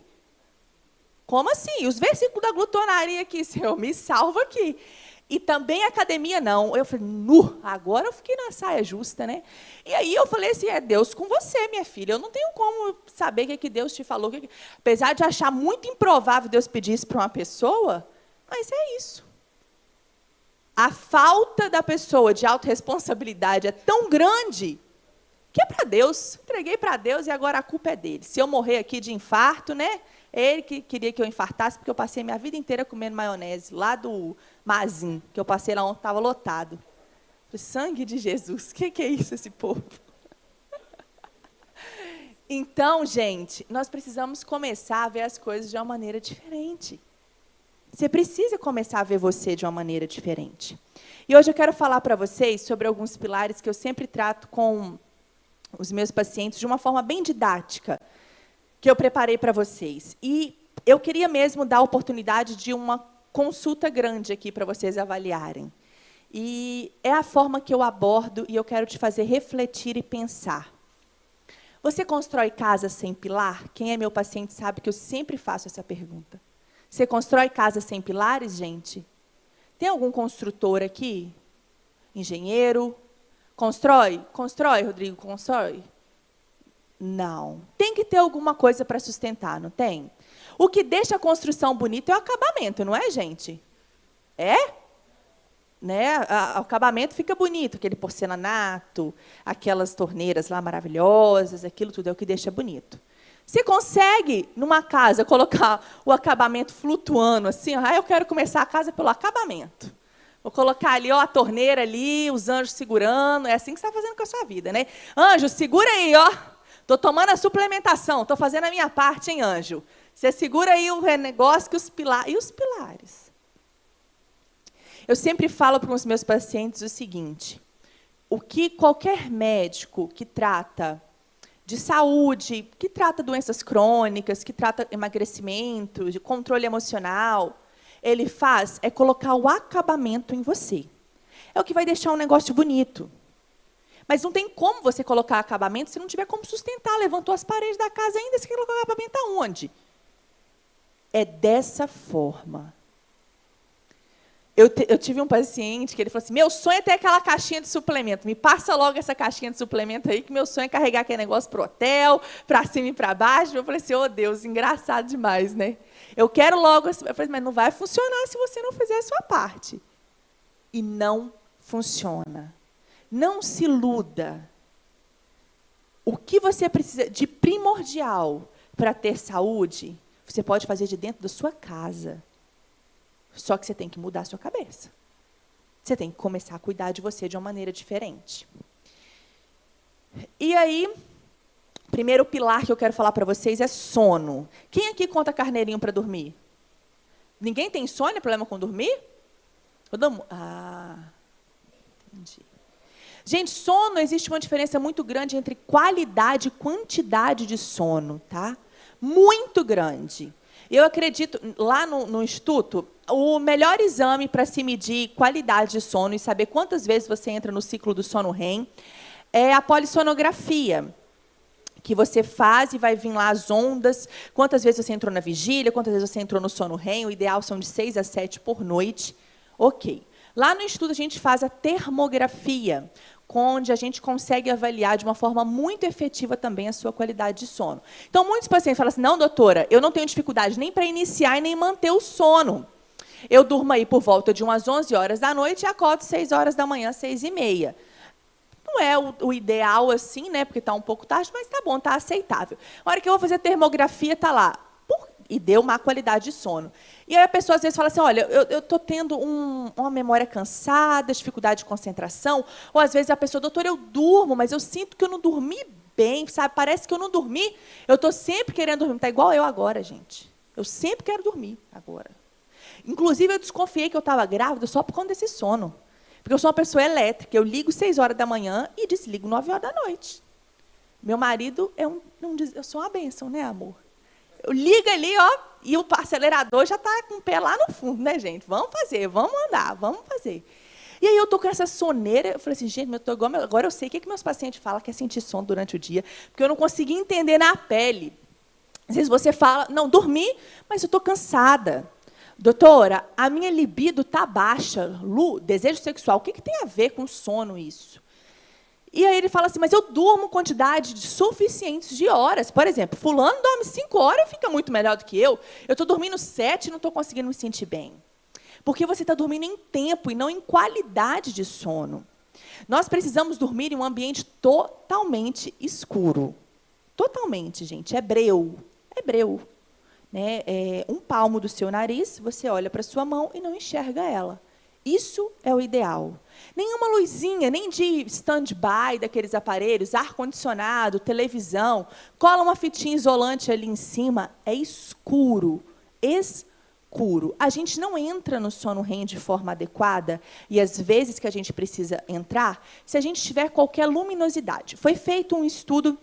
Como assim? Os versículos da glutonaria aqui, Senhor, me salva aqui. E também a academia não. Eu falei, agora eu fiquei na saia justa, né? E aí eu falei assim, é Deus com você, minha filha. Eu não tenho como saber o que Deus te falou. Apesar de achar muito improvável Deus pedir isso para uma pessoa, mas é isso. A falta da pessoa de autorresponsabilidade é tão grande que é para Deus. Entreguei para Deus e agora a culpa é dele. Se eu morrer aqui de infarto, né? Ele que queria que eu infartasse, porque eu passei minha vida inteira comendo maionese, lá do Mazin, que eu passei lá ontem, estava lotado. Falei, sangue de Jesus, o que é isso, esse povo? Então, gente, nós precisamos começar a ver as coisas de uma maneira diferente. Você precisa começar a ver você de uma maneira diferente. E hoje eu quero falar para vocês sobre alguns pilares que eu sempre trato com os meus pacientes de uma forma bem didática, que eu preparei para vocês. E eu queria mesmo dar a oportunidade de uma consulta grande aqui para vocês avaliarem. E é a forma que eu abordo e eu quero te fazer refletir e pensar. Você constrói casa sem pilar? Quem é meu paciente sabe que eu sempre faço essa pergunta. Você constrói casa sem pilares, gente? Tem algum construtor aqui? Engenheiro? Constrói? Constrói, Rodrigo? Constrói? Não. Tem que ter alguma coisa para sustentar, não tem? O que deixa a construção bonita é o acabamento, não é, gente? É? Né? O acabamento fica bonito, aquele porcelanato, aquelas torneiras lá maravilhosas, aquilo tudo é o que deixa bonito. Você consegue, numa casa, colocar o acabamento flutuando assim? Eu quero começar a casa pelo acabamento. Vou colocar ali, ó, a torneira ali, os anjos segurando. É assim que você está fazendo com a sua vida, né? Anjo, segura aí, ó. Estou tomando a suplementação, estou fazendo a minha parte, hein, anjo? Você segura aí o negócio que os pilares. E os pilares? Eu sempre falo para os meus pacientes o seguinte: o que qualquer médico que trata de saúde, que trata doenças crônicas, que trata emagrecimento, de controle emocional, ele faz é colocar o acabamento em você. É o que vai deixar um negócio bonito. Mas não tem como você colocar acabamento se não tiver como sustentar. Levantou as paredes da casa ainda, você quer colocar acabamento aonde? É dessa forma. Eu tive um paciente que ele falou assim, meu sonho é ter aquela caixinha de suplemento. Me passa logo essa caixinha de suplemento aí, que meu sonho é carregar aquele negócio para o hotel, para cima e para baixo. Eu falei assim, oh Deus, engraçado demais, né? Eu quero logo... Eu falei, mas não vai funcionar se você não fizer a sua parte. E não funciona. Não se iluda. O que você precisa de primordial para ter saúde, você pode fazer de dentro da sua casa. Só que você tem que mudar a sua cabeça. Você tem que começar a cuidar de você de uma maneira diferente. E aí, o primeiro pilar que eu quero falar para vocês é sono. Quem aqui conta carneirinho para dormir? Ninguém tem sono, problema com dormir? Entendi. Gente, sono, existe uma diferença muito grande entre qualidade e quantidade de sono, tá? Muito grande. Eu acredito, lá no Instituto, o melhor exame para se medir qualidade de sono e saber quantas vezes você entra no ciclo do sono REM é a polissonografia, que você faz e vai vir lá as ondas, quantas vezes você entrou na vigília, quantas vezes você entrou no sono REM, o ideal são de 6 a 7 por noite. Ok. Lá no Instituto, a gente faz a termografia, onde a gente consegue avaliar de uma forma muito efetiva também a sua qualidade de sono. Então, muitos pacientes falam assim, não, doutora, eu não tenho dificuldade nem para iniciar e nem manter o sono. Eu durmo aí por volta de umas 11 horas da noite e acordo 6 horas da manhã, 6h30. Não é o ideal assim, né? Porque está um pouco tarde, mas está bom, está aceitável. A hora que eu vou fazer a termografia, está lá. E deu má qualidade de sono. E aí a pessoa às vezes fala assim, olha, eu estou tendo uma memória cansada, dificuldade de concentração, ou às vezes a pessoa, doutor, eu durmo, mas eu sinto que eu não dormi bem, sabe? Parece que eu não dormi, eu estou sempre querendo dormir. Está igual eu agora, gente. Eu sempre quero dormir agora. Inclusive, eu desconfiei que eu estava grávida só por conta desse sono. Porque eu sou uma pessoa elétrica, eu ligo 6 horas da manhã e desligo 9 horas da noite. Meu marido eu sou uma bênção, né, amor? Eu ligo ali, ó, e o acelerador já está com o pé lá no fundo, né, gente? Vamos fazer, vamos andar, vamos fazer. E aí eu estou com essa soneira, eu falei assim, gente, agora eu sei o que meus pacientes falam que é sentir sono durante o dia, porque eu não consegui entender na pele. Às vezes você fala, não, dormi, mas eu estou cansada. Doutora, a minha libido está baixa, desejo sexual, o que tem a ver com sono isso? E aí ele fala assim, mas eu durmo quantidade suficientes de horas. Por exemplo, fulano dorme 5 horas e fica muito melhor do que eu. Eu estou dormindo 7 e não estou conseguindo me sentir bem. Porque você está dormindo em tempo e não em qualidade de sono. Nós precisamos dormir em um ambiente totalmente escuro. Totalmente, gente. Hebreu. Né? Um palmo do seu nariz, você olha para a sua mão e não enxerga ela. Isso é o ideal. Nenhuma luzinha, nem de stand-by daqueles aparelhos, ar-condicionado, televisão, cola uma fitinha isolante ali em cima, é escuro, escuro. A gente não entra no sono REM de forma adequada, e às vezes que a gente precisa entrar, se a gente tiver qualquer luminosidade. Foi feito um estudo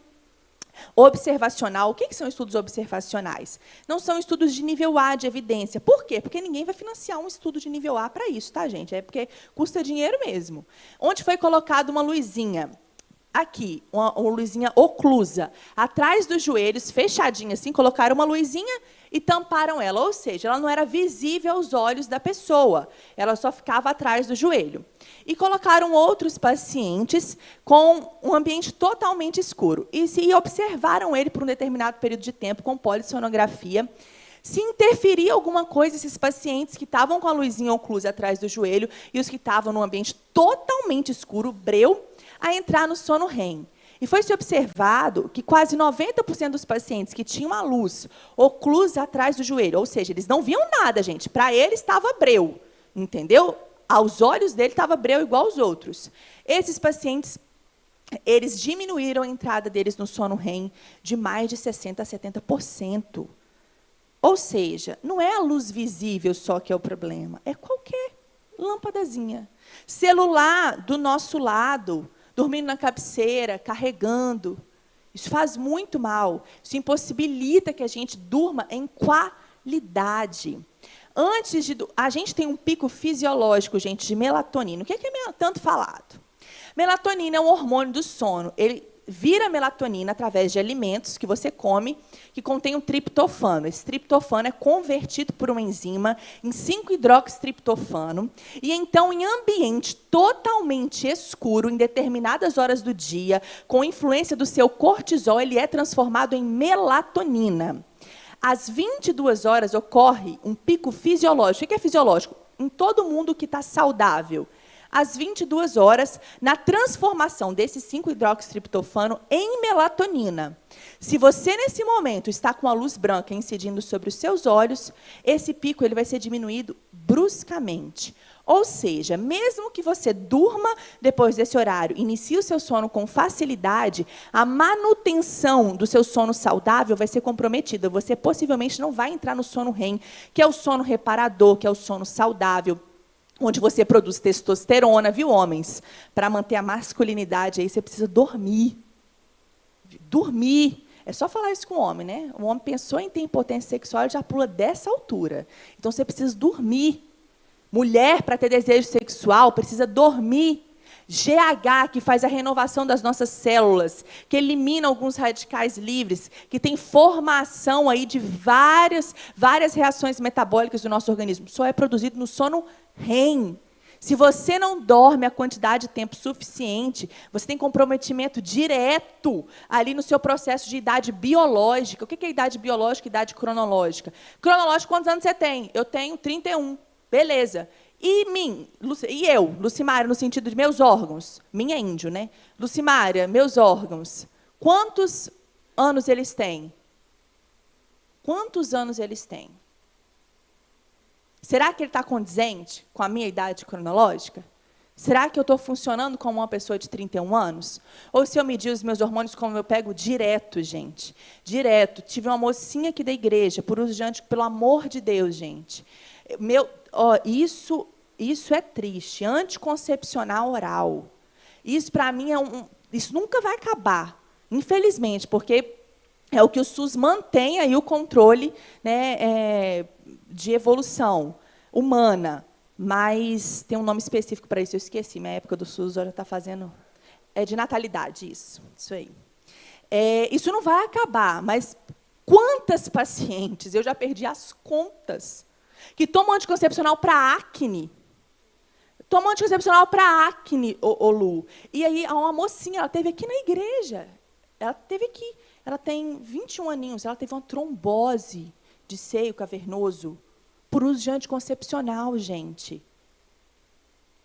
observacional. O que são estudos observacionais? Não são estudos de nível A de evidência. Por quê? Porque ninguém vai financiar um estudo de nível A para isso, tá, gente? É porque custa dinheiro mesmo. Onde foi colocada uma luzinha? Aqui, uma luzinha oclusa, atrás dos joelhos, fechadinha assim, colocaram uma luzinha e tamparam ela. Ou seja, ela não era visível aos olhos da pessoa, ela só ficava atrás do joelho. E colocaram outros pacientes com um ambiente totalmente escuro. E observaram ele por um determinado período de tempo com polissonografia. Se interferia alguma coisa, esses pacientes que estavam com a luzinha oclusa atrás do joelho e os que estavam num ambiente totalmente escuro, breu, a entrar no sono REM. E foi-se observado que quase 90% dos pacientes que tinham a luz oclusa atrás do joelho, ou seja, eles não viam nada, gente, para eles estava breu, entendeu? aos olhos dele estava breu igual aos outros. Esses pacientes, eles diminuíram a entrada deles no sono REM de mais de 60% a 70%. Ou seja, não é a luz visível só que é o problema, é qualquer lâmpadazinha. Celular do nosso lado, dormindo na cabeceira, carregando. Isso faz muito mal. Isso impossibilita que a gente durma em qualidade. A gente tem um pico fisiológico, gente, de melatonina. O que é tanto falado? Melatonina é um hormônio do sono. Ele vira melatonina através de alimentos que você come, que contém um triptofano. Esse triptofano é convertido por uma enzima em 5-hidroxitriptofano, e então, em ambiente totalmente escuro, em determinadas horas do dia, com influência do seu cortisol, ele é transformado em melatonina. Às 22 horas ocorre um pico fisiológico. O que é fisiológico? Em todo mundo que está saudável. Às 22 horas, na transformação desse 5-hidroxitriptofano em melatonina. Se você, nesse momento, está com a luz branca incidindo sobre os seus olhos, esse pico ele vai ser diminuído bruscamente. Ou seja, mesmo que você durma depois desse horário, inicie o seu sono com facilidade, a manutenção do seu sono saudável vai ser comprometida. Você possivelmente não vai entrar no sono REM, que é o sono reparador, que é o sono saudável, onde você produz testosterona, viu, homens? Para manter a masculinidade, aí você precisa dormir. Dormir. É só falar isso com o homem, né? O homem pensou em ter impotência sexual, ele já pula dessa altura. Então, você precisa dormir. Mulher, para ter desejo sexual, precisa dormir. GH, que faz a renovação das nossas células, que elimina alguns radicais livres, que tem formação aí de várias reações metabólicas do nosso organismo, só é produzido no sono REM. Se você não dorme a quantidade de tempo suficiente, você tem comprometimento direto ali no seu processo de idade biológica. O que é idade biológica e idade cronológica? Cronológico, quantos anos você tem? Eu tenho 31. Beleza. E eu, Lucimária, no sentido de meus órgãos? Minha é índio, né? Lucimária, meus órgãos. Quantos anos eles têm? Quantos anos eles têm? Será que ele está condizente com a minha idade cronológica? Será que eu estou funcionando como uma pessoa de 31 anos? Ou se eu medir os meus hormônios como eu pego direto, gente? Direto. Tive uma mocinha aqui da igreja, por uso de antibiótico, pelo amor de Deus, gente. Isso é triste. Anticoncepcional oral. Isso, para mim, isso nunca vai acabar, infelizmente, porque é o que o SUS mantém aí o controle, né, de evolução humana. Mas tem um nome específico para isso, eu esqueci. Minha época do SUS já está fazendo... É de natalidade, isso aí. Isso não vai acabar, mas quantas pacientes, eu já perdi as contas, que tomam anticoncepcional para acne. Tomam anticoncepcional para acne, Lu. E aí, uma mocinha, ela teve aqui na igreja. Ela teve aqui. Ela tem 21 aninhos, ela teve uma trombose de seio cavernoso por uso de anticoncepcional, gente.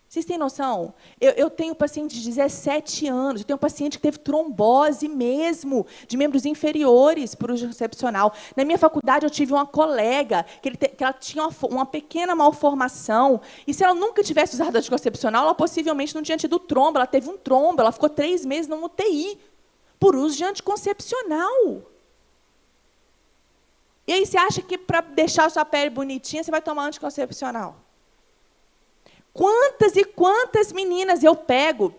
Vocês têm noção? Eu tenho paciente de 17 anos, eu tenho um paciente que teve trombose mesmo, de membros inferiores por uso anticoncepcional. Na minha faculdade, eu tive uma colega que ela tinha uma pequena malformação, e se ela nunca tivesse usado anticoncepcional, ela possivelmente não tinha tido trombo, ela teve um trombo, ela ficou 3 meses na UTI, por uso de anticoncepcional. E aí você acha que para deixar a sua pele bonitinha, você vai tomar anticoncepcional? Quantas e quantas meninas eu pego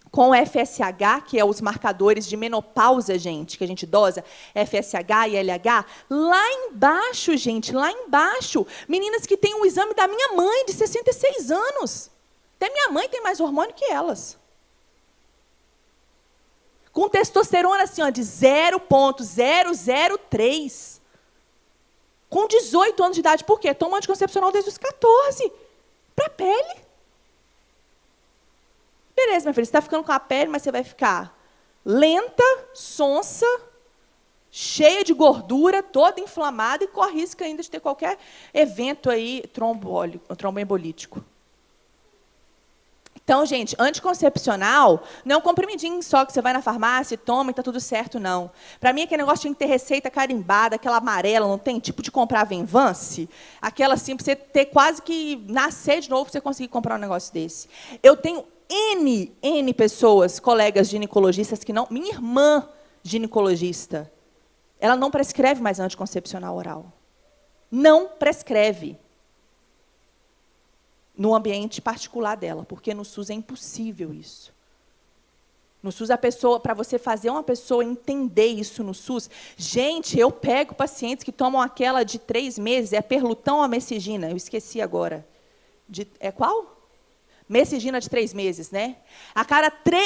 com o FSH, que é os marcadores de menopausa, gente, que a gente dosa, FSH e LH, lá embaixo, gente, lá embaixo, meninas que têm o exame da minha mãe, de 66 anos. Até minha mãe tem mais hormônio que elas. Com testosterona assim, ó, de 0,003. Com 18 anos de idade. Por quê? Toma anticoncepcional desde os 14. Para a pele. Beleza, minha filha, você está ficando com a pele, mas você vai ficar lenta, sonsa, cheia de gordura, toda inflamada e corre risco ainda de ter qualquer evento aí tromboembolítico. Então, gente, anticoncepcional não é um comprimidinho só que você vai na farmácia e toma e está tudo certo, não. Para mim, aquele negócio tinha que ter receita carimbada, aquela amarela, não tem? Tipo de comprar Venvance. Aquela assim, para você ter quase que nascer de novo para você conseguir comprar um negócio desse. Eu tenho N pessoas, colegas ginecologistas que não... Minha irmã, ginecologista, ela não prescreve mais anticoncepcional oral. Não prescreve. No ambiente particular dela, porque no SUS é impossível isso. No SUS, para você fazer uma pessoa entender isso no SUS, gente, eu pego pacientes que tomam aquela de 3 meses, é Perlutão ou a Mesigina? Eu esqueci agora. É qual? Mesigina de 3 meses, né?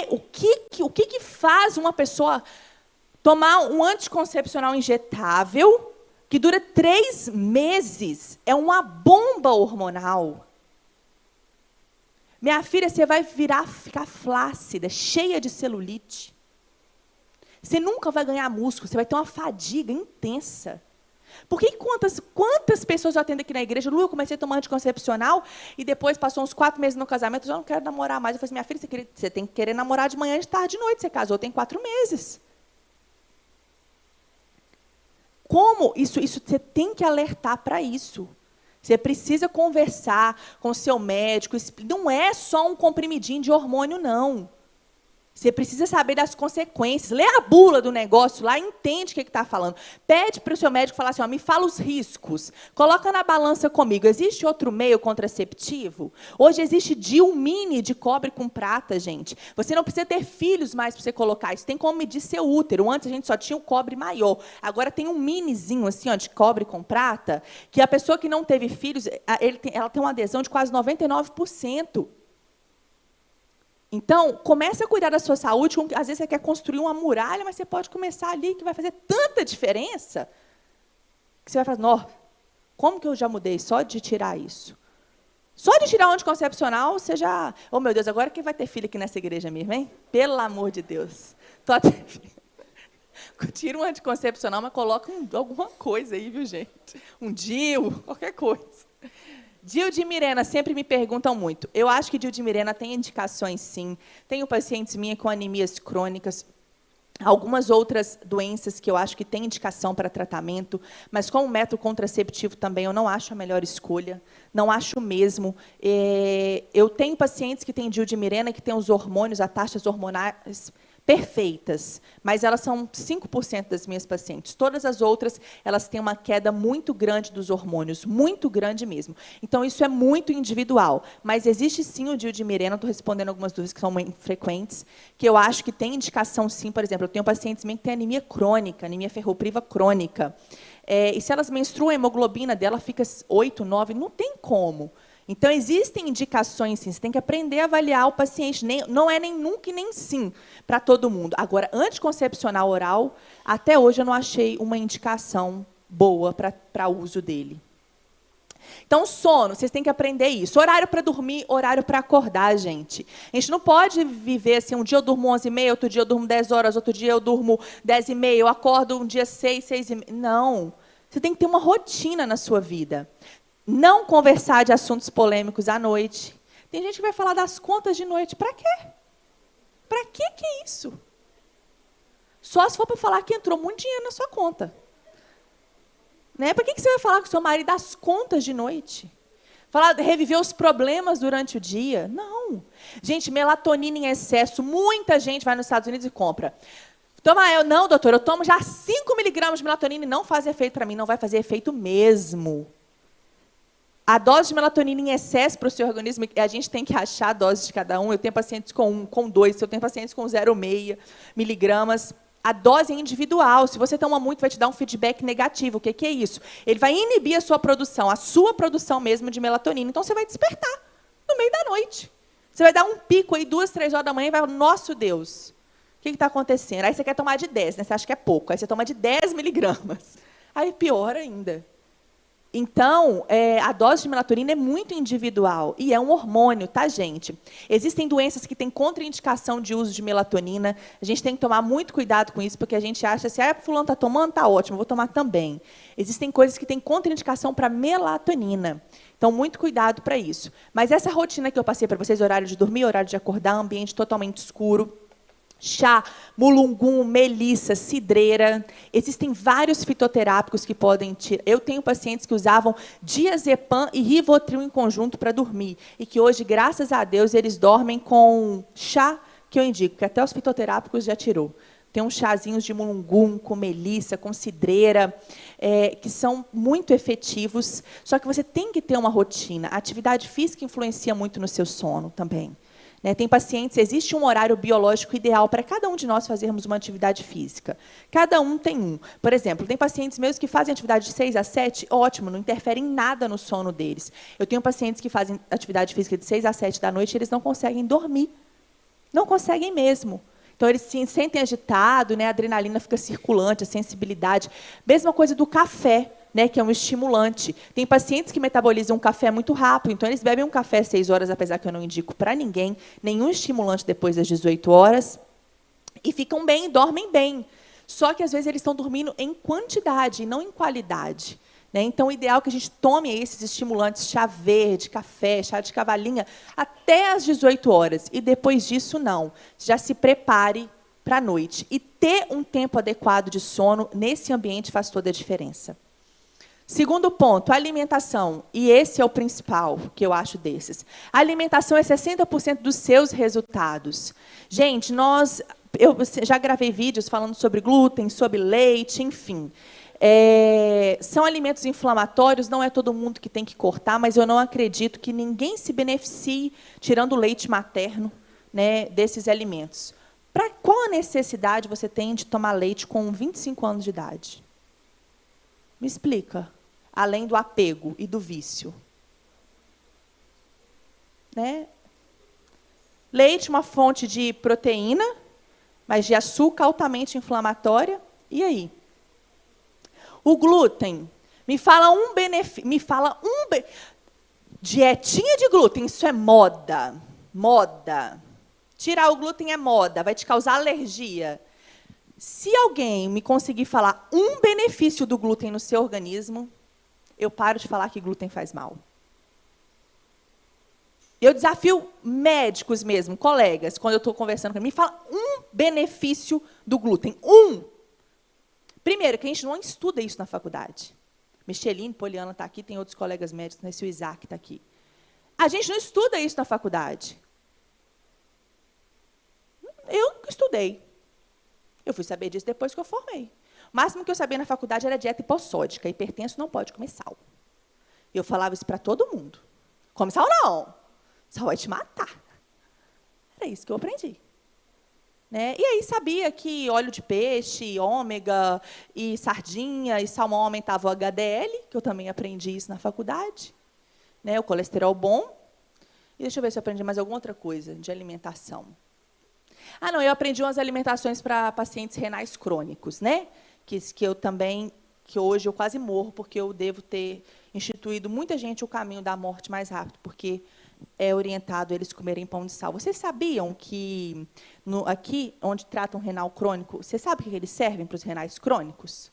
O que faz uma pessoa tomar um anticoncepcional injetável que dura 3 meses? É uma bomba hormonal. Minha filha, você vai ficar flácida, cheia de celulite. Você nunca vai ganhar músculo, você vai ter uma fadiga intensa. Por que quantas pessoas eu atendo aqui na igreja? Lu, eu comecei a tomar anticoncepcional e depois passou uns 4 meses no casamento, eu já não quero namorar mais. Eu falei assim, minha filha, você tem que querer namorar de manhã, de tarde, de noite. Você casou, tem 4 meses. Como? Isso você tem que alertar para isso. Você precisa conversar com o seu médico. Não é só um comprimidinho de hormônio, não. Você precisa saber das consequências. Lê a bula do negócio lá, entende o que está falando. Pede para o seu médico falar assim, ó, me fala os riscos. Coloca na balança comigo. Existe outro meio contraceptivo? Hoje existe DIU mini de cobre com prata, gente. Você não precisa ter filhos mais para você colocar isso. Tem como medir seu útero. Antes a gente só tinha o cobre maior. Agora tem um minizinho assim, ó, de cobre com prata, que a pessoa que não teve filhos, ela tem uma adesão de quase 99%. Então, comece a cuidar da sua saúde. Às vezes você quer construir uma muralha, mas você pode começar ali, que vai fazer tanta diferença, que você vai falar, nossa, como que eu já mudei só de tirar isso? Só de tirar o anticoncepcional, você já... Oh, meu Deus, agora quem vai ter filho aqui nessa igreja mesmo, hein? Pelo amor de Deus. Tira um anticoncepcional, mas coloca alguma coisa aí, viu, gente? Um DIU, qualquer coisa. DIU de Mirena, sempre me perguntam muito. Eu acho que DIU de Mirena tem indicações, sim. Tenho pacientes minhas com anemias crônicas, algumas outras doenças que eu acho que têm indicação para tratamento, mas como método contraceptivo também eu não acho a melhor escolha, não acho mesmo. Eu tenho pacientes que têm DIU de Mirena, que têm os hormônios, as taxas hormonais perfeitas, mas elas são 5% das minhas pacientes. Todas as outras, elas têm uma queda muito grande dos hormônios, muito grande mesmo. Então, isso é muito individual. Mas existe, sim, o DIU de Mirena, estou respondendo algumas dúvidas que são muito frequentes, que eu acho que tem indicação, sim. Por exemplo, eu tenho pacientes que têm anemia crônica, anemia ferropriva crônica. E se elas menstruam, a hemoglobina dela fica 8, 9, não tem como. Então, existem indicações, sim. Você tem que aprender a avaliar o paciente. Não é nem nunca e nem sim para todo mundo. Agora, anticoncepcional oral, até hoje eu não achei uma indicação boa para uso dele. Então, sono, vocês têm que aprender isso. Horário para dormir, horário para acordar, gente. A gente não pode viver assim, um dia eu durmo 11h30, outro dia eu durmo 10 horas, outro dia eu durmo 10h30, eu acordo um dia 6, 6h30. Não. Você tem que ter uma rotina na sua vida. Não conversar de assuntos polêmicos à noite. Tem gente que vai falar das contas de noite. Para quê? Para que é isso? Só se for para falar que entrou muito dinheiro na sua conta. Né? Para que você vai falar com o seu marido das contas de noite? Reviver os problemas durante o dia? Não. Gente, melatonina em excesso. Muita gente vai nos Estados Unidos e compra. Não, doutor, eu tomo já 5 miligramas de melatonina e não faz efeito para mim. Não vai fazer efeito mesmo. A dose de melatonina em excesso para o seu organismo, a gente tem que achar a dose de cada um. Eu tenho pacientes com 1, com 2, eu tenho pacientes com 0,6 miligramas. A dose é individual. Se você toma muito, vai te dar um feedback negativo. O que é isso? Ele vai inibir a sua produção mesmo de melatonina. Então, você vai despertar no meio da noite. Você vai dar um pico aí, 2, 3 horas da manhã, e vai falar, nosso Deus, o que está acontecendo? Aí você quer tomar de 10, né? Você acha que é pouco. Aí você toma de 10 miligramas. Aí pior ainda. Então, a dose de melatonina é muito individual e é um hormônio, tá, gente? Existem doenças que têm contraindicação de uso de melatonina. A gente tem que tomar muito cuidado com isso, porque a gente acha assim, fulano está tomando, tá ótimo, vou tomar também. Existem coisas que têm contraindicação para melatonina. Então, muito cuidado para isso. Mas essa rotina que eu passei para vocês, horário de dormir, horário de acordar, ambiente totalmente escuro, chá, mulungum, melissa, cidreira. Existem vários fitoterápicos que podem tirar. Eu tenho pacientes que usavam diazepam e rivotril em conjunto para dormir. E que hoje, graças a Deus, eles dormem com chá, que eu indico, que até os fitoterápicos já tirou. Tem uns chazinhos de mulungum, com melissa, com cidreira, que são muito efetivos. Só que você tem que ter uma rotina. A atividade física influencia muito no seu sono também. Tem pacientes, existe um horário biológico ideal para cada um de nós fazermos uma atividade física. Cada um tem um. Por exemplo, tem pacientes meus que fazem atividade de 6 a 7, ótimo, não interfere em nada no sono deles. Eu tenho pacientes que fazem atividade física de 6 a 7 da noite e eles não conseguem dormir. Não conseguem mesmo. Então, eles se sentem agitados, a adrenalina fica circulante, a sensibilidade. Mesma coisa do café, que é um estimulante. Tem pacientes que metabolizam um café muito rápido, então eles bebem um café às 6 horas, apesar que eu não indico para ninguém, nenhum estimulante depois das 18 horas, e ficam bem, dormem bem. Só que, às vezes, eles estão dormindo em quantidade, e não em qualidade. Então, o ideal é que a gente tome esses estimulantes, chá verde, café, chá de cavalinha, até às 18 horas. E, depois disso, não. Já se prepare para a noite. E ter um tempo adequado de sono nesse ambiente faz toda a diferença. Segundo ponto, alimentação. E esse é o principal que eu acho desses. A alimentação é 60% dos seus resultados. Gente, eu já gravei vídeos falando sobre glúten, sobre leite, enfim. São alimentos inflamatórios, não é todo mundo que tem que cortar, mas eu não acredito que ninguém se beneficie, tirando o leite materno, desses alimentos. Qual a necessidade você tem de tomar leite com 25 anos de idade? Me explica. Além do apego e do vício. Leite, uma fonte de proteína, mas de açúcar altamente inflamatória. E aí? O glúten, me fala um benefício, dietinha de glúten, isso é moda. Moda. Tirar o glúten é moda, vai te causar alergia. Se alguém me conseguir falar um benefício do glúten no seu organismo, eu paro de falar que glúten faz mal. Eu desafio médicos mesmo, colegas, quando eu estou conversando com eles, me fala um benefício do glúten. Um. Primeiro, que a gente não estuda isso na faculdade. Micheline, Poliana está aqui, tem outros colegas médicos, o Isaac está aqui. A gente não estuda isso na faculdade. Eu nunca estudei. Eu fui saber disso depois que eu formei. O máximo que eu sabia na faculdade era dieta hipossódica. Hipertenso não pode comer sal. Eu falava isso para todo mundo. Come sal não. Sal vai te matar. Era isso que eu aprendi. E aí sabia que óleo de peixe, ômega, e sardinha, e salmão aumentavam o HDL, que eu também aprendi isso na faculdade. O colesterol bom. E deixa eu ver se eu aprendi mais alguma outra coisa de alimentação. Não, eu aprendi umas alimentações para pacientes renais crônicos, que hoje eu quase morro, porque eu devo ter instituído muita gente o caminho da morte mais rápido, porque é orientado eles comerem pão de sal. Vocês sabiam que, aqui, onde tratam renal crônico, você sabe o que eles servem para os renais crônicos?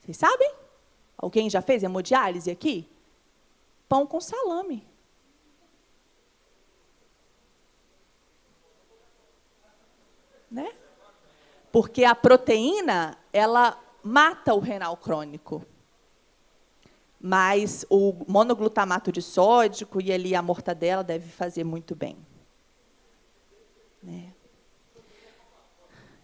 Vocês sabem? Alguém já fez hemodiálise aqui? Pão com salame. Porque a proteína, ela mata o renal crônico. Mas o monoglutamato de sódico e ali a mortadela deve fazer muito bem.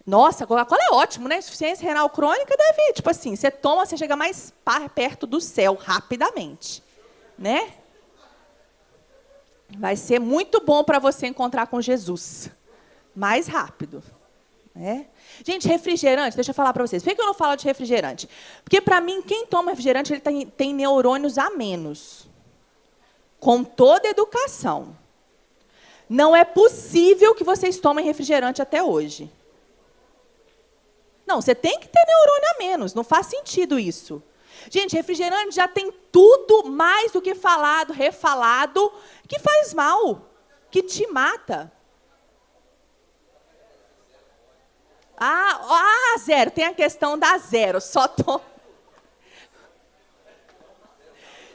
Nossa, a Coca-Cola é ótimo, Insuficiência renal crônica deve, tipo assim, você toma, você chega mais perto do céu rapidamente, Vai ser muito bom para você encontrar com Jesus. Mais rápido. Gente, refrigerante, deixa eu falar para vocês. Por que eu não falo de refrigerante? Porque, para mim, quem toma refrigerante ele tem neurônios a menos. Com toda educação. Não é possível que vocês tomem refrigerante até hoje. Não, você tem que ter neurônio a menos. Não faz sentido isso. Gente, refrigerante já tem tudo mais do que falado, refalado, que faz mal, que te mata. Zero. Tem a questão da zero. Só tô...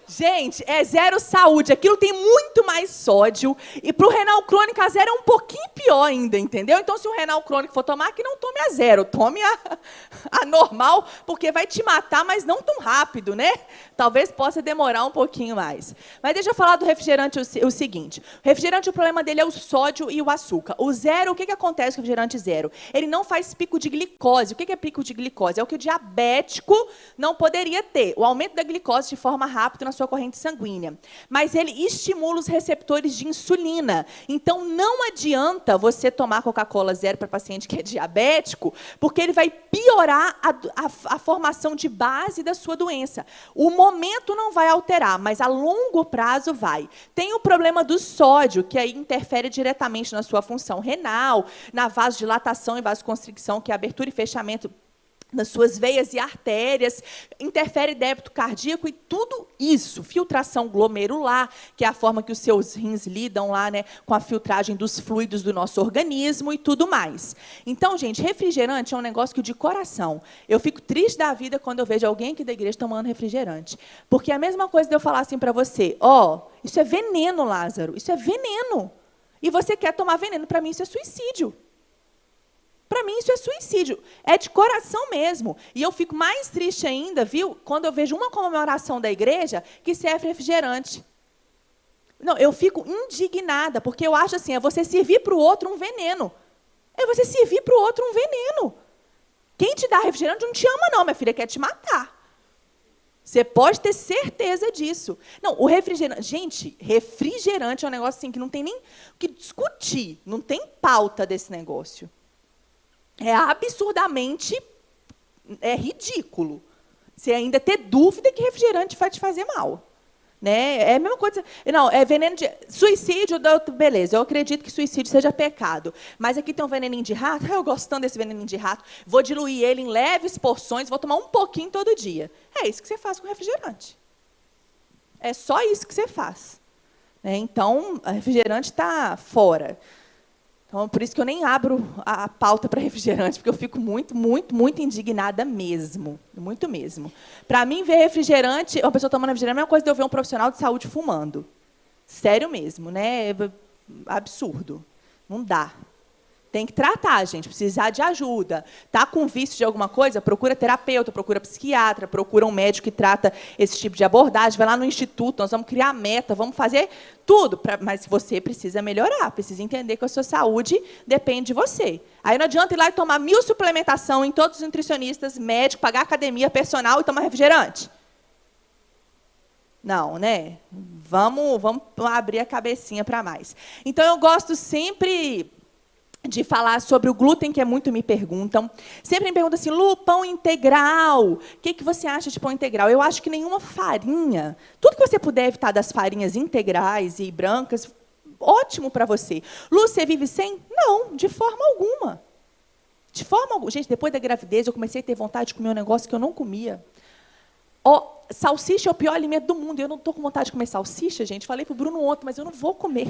Gente, é zero saúde. Aquilo tem muito mais sódio. E para o renal crônico, a zero é um pouquinho pior ainda, entendeu? Então, se o renal crônico for tomar, que não tome a zero. Tome a normal, porque vai te matar, mas não tão rápido, né? Talvez possa demorar um pouquinho mais. Mas deixa eu falar do refrigerante o seguinte. O refrigerante, o problema dele é o sódio e o açúcar. O zero, o que acontece com o refrigerante zero? Ele não faz pico de glicose. O que é pico de glicose? É o que o diabético não poderia ter. O aumento da glicose de forma rápida na sua corrente sanguínea. Mas ele estimula os receptores de insulina. Então, não adianta você tomar Coca-Cola zero para paciente que é diabético, porque ele vai piorar a formação de base da sua doença. O momento não vai alterar, mas a longo prazo vai. Tem o problema do sódio, que aí interfere diretamente na sua função renal, na vasodilatação e vasoconstricção, que é a abertura e fechamento nas suas veias e artérias, interfere débito cardíaco e tudo isso, filtração glomerular, que é a forma que os seus rins lidam lá, né, com a filtragem dos fluidos do nosso organismo e tudo mais. Então, gente, refrigerante é um negócio que de coração, eu fico triste da vida quando eu vejo alguém aqui da igreja tomando refrigerante, porque é a mesma coisa de eu falar assim para você, isso é veneno, Lázaro, isso é veneno, e você quer tomar veneno, para mim isso é suicídio. Para mim, isso é suicídio. É de coração mesmo. E eu fico mais triste ainda, viu, quando eu vejo uma comemoração da igreja que serve refrigerante. Não, eu fico indignada, porque eu acho assim, é você servir para o outro um veneno. É você servir para o outro um veneno. Quem te dá refrigerante não te ama, não, minha filha, quer te matar. Você pode ter certeza disso. Não, o refrigerante... Gente, refrigerante é um negócio assim que não tem nem o que discutir. Não tem pauta desse negócio. É absurdamente ridículo. Você ainda ter dúvida que refrigerante vai te fazer mal. Né? É a mesma coisa. Não, é veneno de... Suicídio, beleza, eu acredito que suicídio seja pecado. Mas aqui tem um veneninho de rato, eu gostando desse veneninho de rato, vou diluir ele em leves porções, vou tomar um pouquinho todo dia. É isso que você faz com refrigerante. É só isso que você faz. Né? Então, o refrigerante está fora. Então, por isso que eu nem abro a pauta para refrigerante, porque eu fico muito, muito, muito indignada mesmo. Muito mesmo. Para mim, ver refrigerante, uma pessoa tomando refrigerante, é a mesma coisa de eu ver um profissional de saúde fumando. Sério mesmo, né? Absurdo. Não dá. Tem que tratar, gente, precisar de ajuda. Está com vício de alguma coisa? Procura terapeuta, procura psiquiatra, procura um médico que trata esse tipo de abordagem, vai lá no instituto, nós vamos criar meta, vamos fazer tudo. Mas você precisa melhorar, precisa entender que a sua saúde depende de você. Aí não adianta ir lá e tomar 1000 suplementação em todos os nutricionistas, médico, pagar academia, personal e tomar refrigerante. Não, né? Vamos abrir a cabecinha para mais. Então, eu gosto sempre de falar sobre o glúten, que é muito me perguntam. Sempre me perguntam assim, Lu, pão integral, o que você acha de pão integral? Eu acho que nenhuma farinha, tudo que você puder evitar das farinhas integrais e brancas, ótimo para você. Lu, você vive sem? Não, de forma alguma. De forma alguma. Gente, depois da gravidez, eu comecei a ter vontade de comer um negócio que eu não comia. Salsicha é o pior alimento do mundo. Eu não estou com vontade de comer salsicha, gente. Falei para o Bruno ontem, mas eu não vou comer.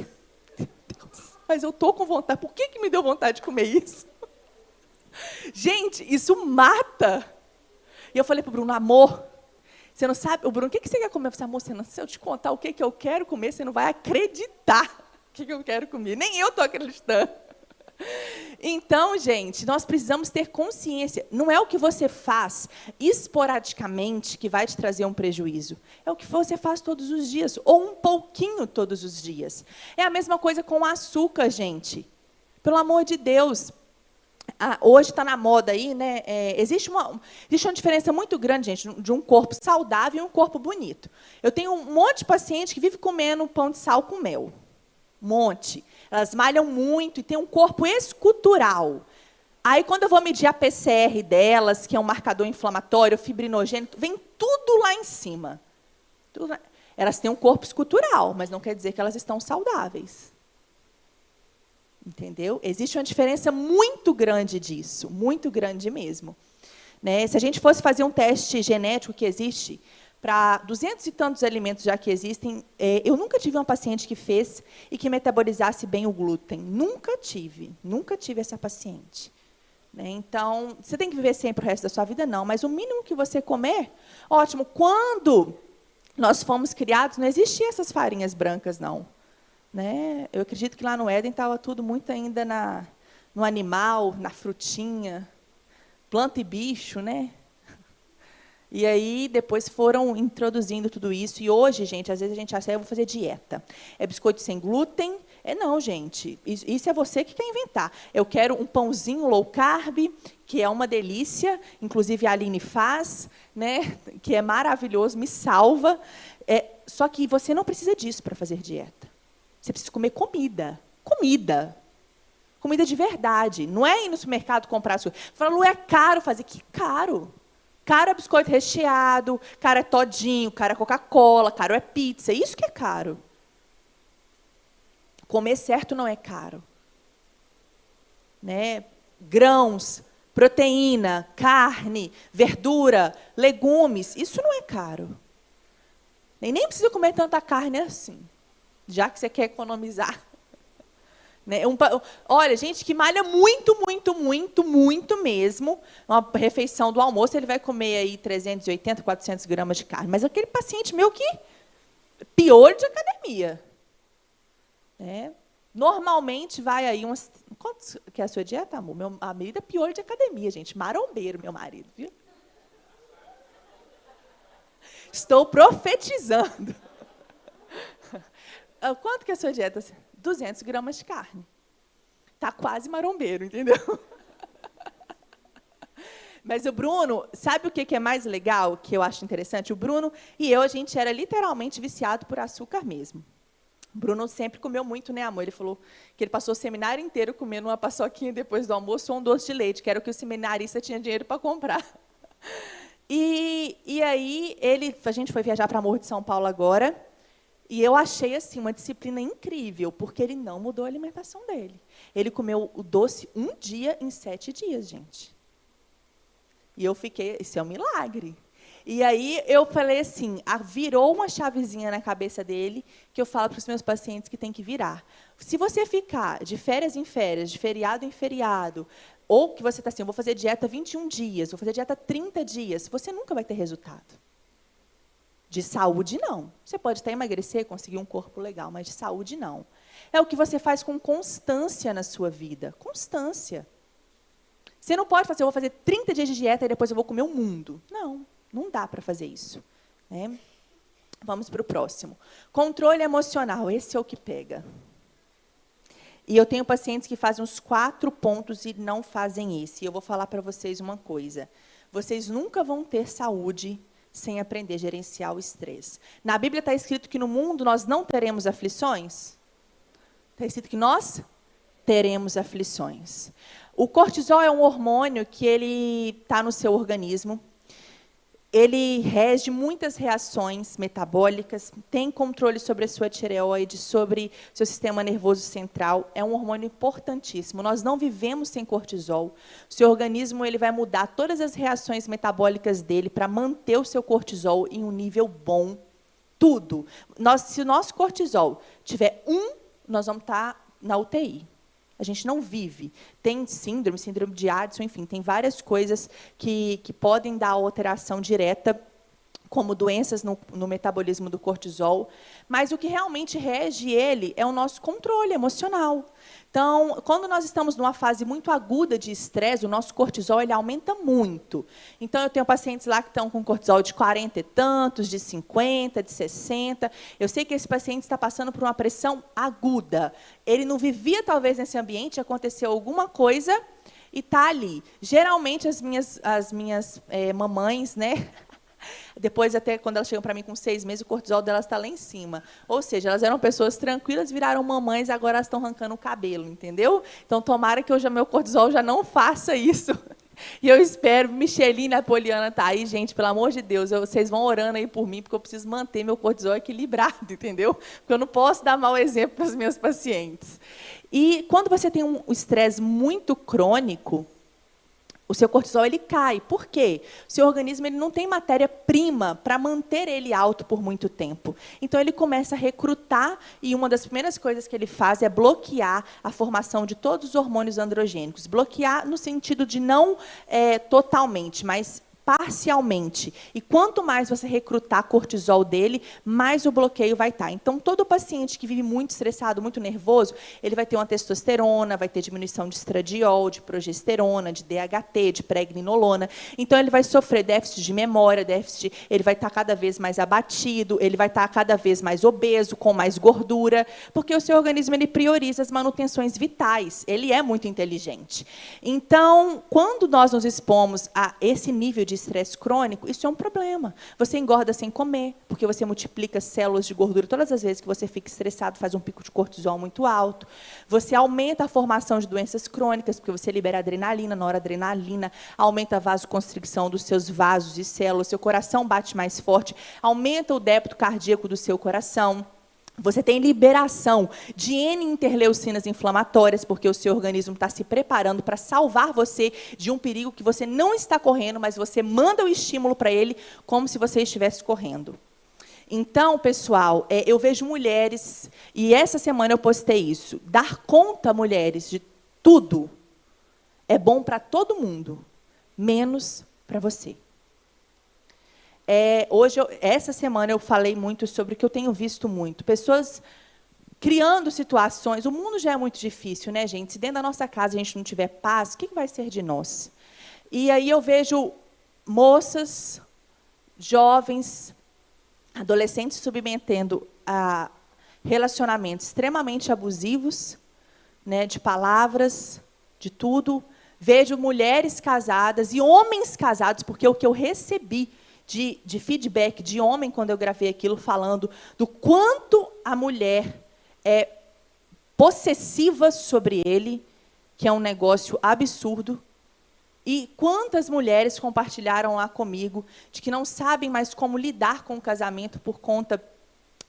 Meu Deus. Mas eu estou com vontade. Por que me deu vontade de comer isso? Gente, isso mata. E eu falei para o Bruno, amor, você não sabe... O Bruno, o que você quer comer? Eu falei, amor, se eu te contar o que eu quero comer, você não vai acreditar o que eu quero comer. Nem eu estou acreditando. Então, gente, nós precisamos ter consciência. Não é o que você faz esporadicamente que vai te trazer um prejuízo. É o que você faz todos os dias, ou um pouquinho todos os dias. É a mesma coisa com o açúcar, gente. Pelo amor de Deus. Hoje está na moda aí, né? Existe uma diferença muito grande, gente, de um corpo saudável e um corpo bonito. Eu tenho um monte de paciente que vive comendo pão de sal com mel. Um monte. Elas malham muito e têm um corpo escultural. Aí, quando eu vou medir a PCR delas, que é um marcador inflamatório, fibrinogênito, vem tudo lá em cima. Elas têm um corpo escultural, mas não quer dizer que elas estão saudáveis. Entendeu? Existe uma diferença muito grande disso, muito grande mesmo. né? Se a gente fosse fazer um teste genético que existe para 200 e tantos alimentos já que existem, eu nunca tive uma paciente que fez e que metabolizasse bem o glúten. Nunca tive essa paciente. Né? Então, você tem que viver sempre o resto da sua vida? Não, mas o mínimo que você comer, ótimo. Quando nós fomos criados, não existiam essas farinhas brancas, não. Né? Eu acredito que lá no Éden estava tudo muito ainda no animal, na frutinha, planta e bicho, né? E aí, depois foram introduzindo tudo isso. E hoje, gente, às vezes a gente acha, eu vou fazer dieta. É biscoito sem glúten? Não, gente. Isso é você que quer inventar. Eu quero um pãozinho low carb, que é uma delícia. Inclusive, a Aline faz, né? Que é maravilhoso, me salva. Só que você não precisa disso para fazer dieta. Você precisa comer comida. Comida. Comida de verdade. Não é ir no supermercado comprar as coisas. Fala, Lu, é caro fazer. Que caro? Caro é biscoito recheado, caro é todinho, caro é Coca-Cola, caro é pizza. Isso que é caro. Comer certo não é caro. Né? Grãos, proteína, carne, verdura, legumes, isso não é caro. E nem precisa comer tanta carne assim, já que você quer economizar. Né? Olha, gente que malha muito, muito, muito, muito mesmo, uma refeição do almoço, ele vai comer aí 380, 400 gramas de carne. Mas aquele paciente meu que piolho de academia. Né? Normalmente vai aí umas... Quanto que é a sua dieta, amor? Meu marido é piolho de academia, gente. Marombeiro, meu marido, viu? Estou profetizando. Quanto que é a sua dieta? 200 gramas de carne. Está quase marombeiro, entendeu? Mas o Bruno, sabe o que é mais legal, que eu acho interessante? O Bruno e eu, a gente era literalmente viciado por açúcar mesmo. O Bruno sempre comeu muito, né, amor? Ele falou que ele passou o seminário inteiro comendo uma paçoquinha depois do almoço ou um doce de leite, que era o que o seminarista tinha dinheiro para comprar. E aí, a gente foi viajar para Morro de São Paulo agora, e eu achei assim, uma disciplina incrível, porque ele não mudou a alimentação dele. Ele comeu o doce um dia em 7 dias, gente. E eu fiquei, isso é um milagre. E aí eu falei assim, virou uma chavezinha na cabeça dele, que eu falo para os meus pacientes que tem que virar. Se você ficar de férias em férias, de feriado em feriado, ou que você está assim, eu vou fazer dieta 21 dias, vou fazer dieta 30 dias, você nunca vai ter resultado. De saúde, não. Você pode até emagrecer, conseguir um corpo legal, mas de saúde, não. É o que você faz com constância na sua vida. Constância. Você não pode fazer, eu vou fazer 30 dias de dieta e depois eu vou comer o mundo. Não, não dá para fazer isso. Né? Vamos para o próximo. Controle emocional, esse é o que pega. E eu tenho pacientes que fazem uns 4 pontos e não fazem esse. E eu vou falar para vocês uma coisa. Vocês nunca vão ter saúde sem aprender a gerenciar o estresse. Na Bíblia está escrito que no mundo nós não teremos aflições? Está escrito que nós teremos aflições. O cortisol é um hormônio que ele está no seu organismo. Ele rege muitas reações metabólicas, tem controle sobre a sua tireoide, sobre o seu sistema nervoso central. É um hormônio importantíssimo. Nós não vivemos sem cortisol. O seu organismo ele vai mudar todas as reações metabólicas dele para manter o seu cortisol em um nível bom. Tudo. Se o nosso cortisol tiver 1, nós vamos estar na UTI. A gente não vive. Tem síndrome de Addison, enfim, tem várias coisas que podem dar alteração direta, como doenças no metabolismo do cortisol. Mas o que realmente rege ele é o nosso controle emocional. Então, quando nós estamos numa fase muito aguda de estresse, o nosso cortisol ele aumenta muito. Então, eu tenho pacientes lá que estão com cortisol de 40 e tantos, de 50, de 60. Eu sei que esse paciente está passando por uma pressão aguda. Ele não vivia, talvez, nesse ambiente, aconteceu alguma coisa e está ali. Geralmente, as minhas mamães, né? Depois, até quando elas chegam para mim com 6 meses, o cortisol delas está lá em cima. Ou seja, elas eram pessoas tranquilas, viraram mamães, agora elas estão arrancando o cabelo, entendeu? Então, tomara que hoje o meu cortisol já não faça isso. E eu espero, Micheline, a Poliana está aí, gente, pelo amor de Deus, vocês vão orando aí por mim, porque eu preciso manter meu cortisol equilibrado, entendeu? Porque eu não posso dar mau exemplo para os meus pacientes. E quando você tem um estresse muito crônico, o seu cortisol ele cai. Por quê? O seu organismo ele não tem matéria-prima para manter ele alto por muito tempo. Então, ele começa a recrutar, e uma das primeiras coisas que ele faz é bloquear a formação de todos os hormônios androgênicos. Bloquear no sentido de não totalmente, mas parcialmente. E quanto mais você recrutar cortisol dele, mais o bloqueio vai estar. Então, todo paciente que vive muito estressado, muito nervoso, ele vai ter uma testosterona, vai ter diminuição de estradiol, de progesterona, de DHT, de pregnenolona. Então, ele vai sofrer déficit de memória, ele vai estar cada vez mais abatido, ele vai estar cada vez mais obeso, com mais gordura, porque o seu organismo ele prioriza as manutenções vitais. Ele é muito inteligente. Então, quando nós nos expomos a esse nível de estresse crônico, isso é um problema. Você engorda sem comer, porque você multiplica células de gordura todas as vezes que você fica estressado, faz um pico de cortisol muito alto. Você aumenta a formação de doenças crônicas, porque você libera adrenalina, noradrenalina, aumenta a vasoconstricção dos seus vasos e células, seu coração bate mais forte, aumenta o débito cardíaco do seu coração. Você tem liberação de N interleucinas inflamatórias, porque o seu organismo está se preparando para salvar você de um perigo que você não está correndo, mas você manda o estímulo para ele como se você estivesse correndo. Então, pessoal, eu vejo mulheres, e essa semana eu postei isso, dar conta, mulheres, de tudo é bom para todo mundo, menos para você. Hoje, essa semana, eu falei muito sobre o que eu tenho visto muito. Pessoas criando situações. O mundo já é muito difícil, né, gente? Se dentro da nossa casa a gente não tiver paz, o que vai ser de nós? E aí eu vejo moças, jovens, adolescentes submetendo a relacionamentos extremamente abusivos, né, de palavras, de tudo. Vejo mulheres casadas e homens casados, porque o que eu recebi de feedback de homem, quando eu gravei aquilo, falando do quanto a mulher é possessiva sobre ele, que é um negócio absurdo, e quantas mulheres compartilharam lá comigo de que não sabem mais como lidar com o casamento por conta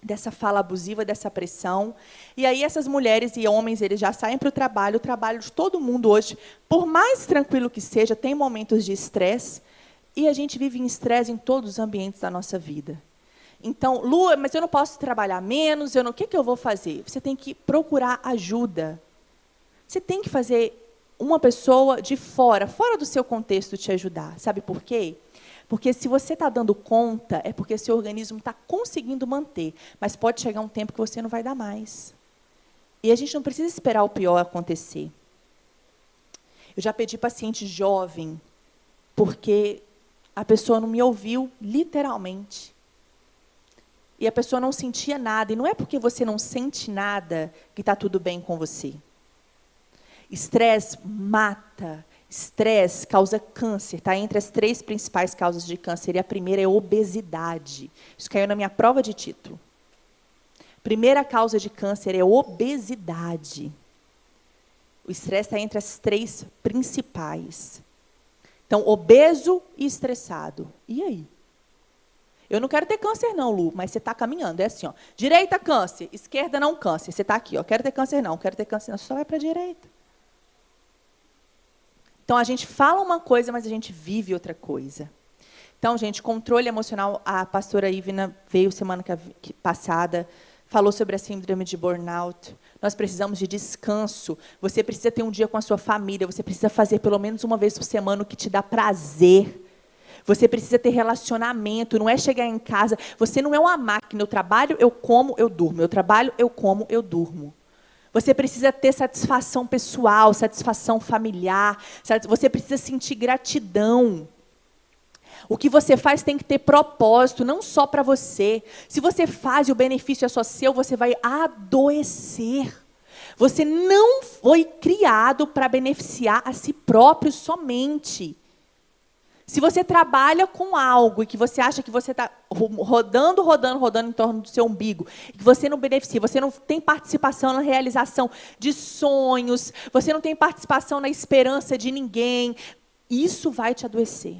dessa fala abusiva, dessa pressão. E aí essas mulheres e homens, eles já saem para o trabalho de todo mundo hoje, por mais tranquilo que seja, tem momentos de estresse, e a gente vive em estresse em todos os ambientes da nossa vida. Então, Lu, mas eu não posso trabalhar menos, o que eu vou fazer? Você tem que procurar ajuda. Você tem que fazer uma pessoa de fora do seu contexto te ajudar. Sabe por quê? Porque se você está dando conta, é porque seu organismo está conseguindo manter. Mas pode chegar um tempo que você não vai dar mais. E a gente não precisa esperar o pior acontecer. Eu já pedi paciente jovem, porque a pessoa não me ouviu, literalmente. E a pessoa não sentia nada. E não é porque você não sente nada que está tudo bem com você. Estresse mata. Estresse causa câncer. Está entre as 3 principais causas de câncer. E a primeira é obesidade. Isso caiu na minha prova de título. Primeira causa de câncer é obesidade. O estresse está entre as 3 principais. Então, obeso e estressado. E aí? Eu não quero ter câncer não, Lu, mas você está caminhando. É assim, ó. Direita, câncer. Esquerda, não câncer. Você está aqui, ó. Quero ter câncer não, quero ter câncer não. Você só vai para a direita. Então, a gente fala uma coisa, mas a gente vive outra coisa. Então, gente, controle emocional. A pastora Ivna veio semana passada, falou sobre a síndrome de burnout. Nós precisamos de descanso. Você precisa ter um dia com a sua família. Você precisa fazer pelo menos uma vez por semana o que te dá prazer. Você precisa ter relacionamento. Não é chegar em casa. Você não é uma máquina. Eu trabalho, eu como, eu durmo. Eu trabalho, eu como, eu durmo. Você precisa ter satisfação pessoal, satisfação familiar. Você precisa sentir gratidão. O que você faz tem que ter propósito, não só para você. Se você faz e o benefício é só seu, você vai adoecer. Você não foi criado para beneficiar a si próprio somente. Se você trabalha com algo e que você acha que você está rodando em torno do seu umbigo, e que você não beneficia, você não tem participação na realização de sonhos, você não tem participação na esperança de ninguém, isso vai te adoecer.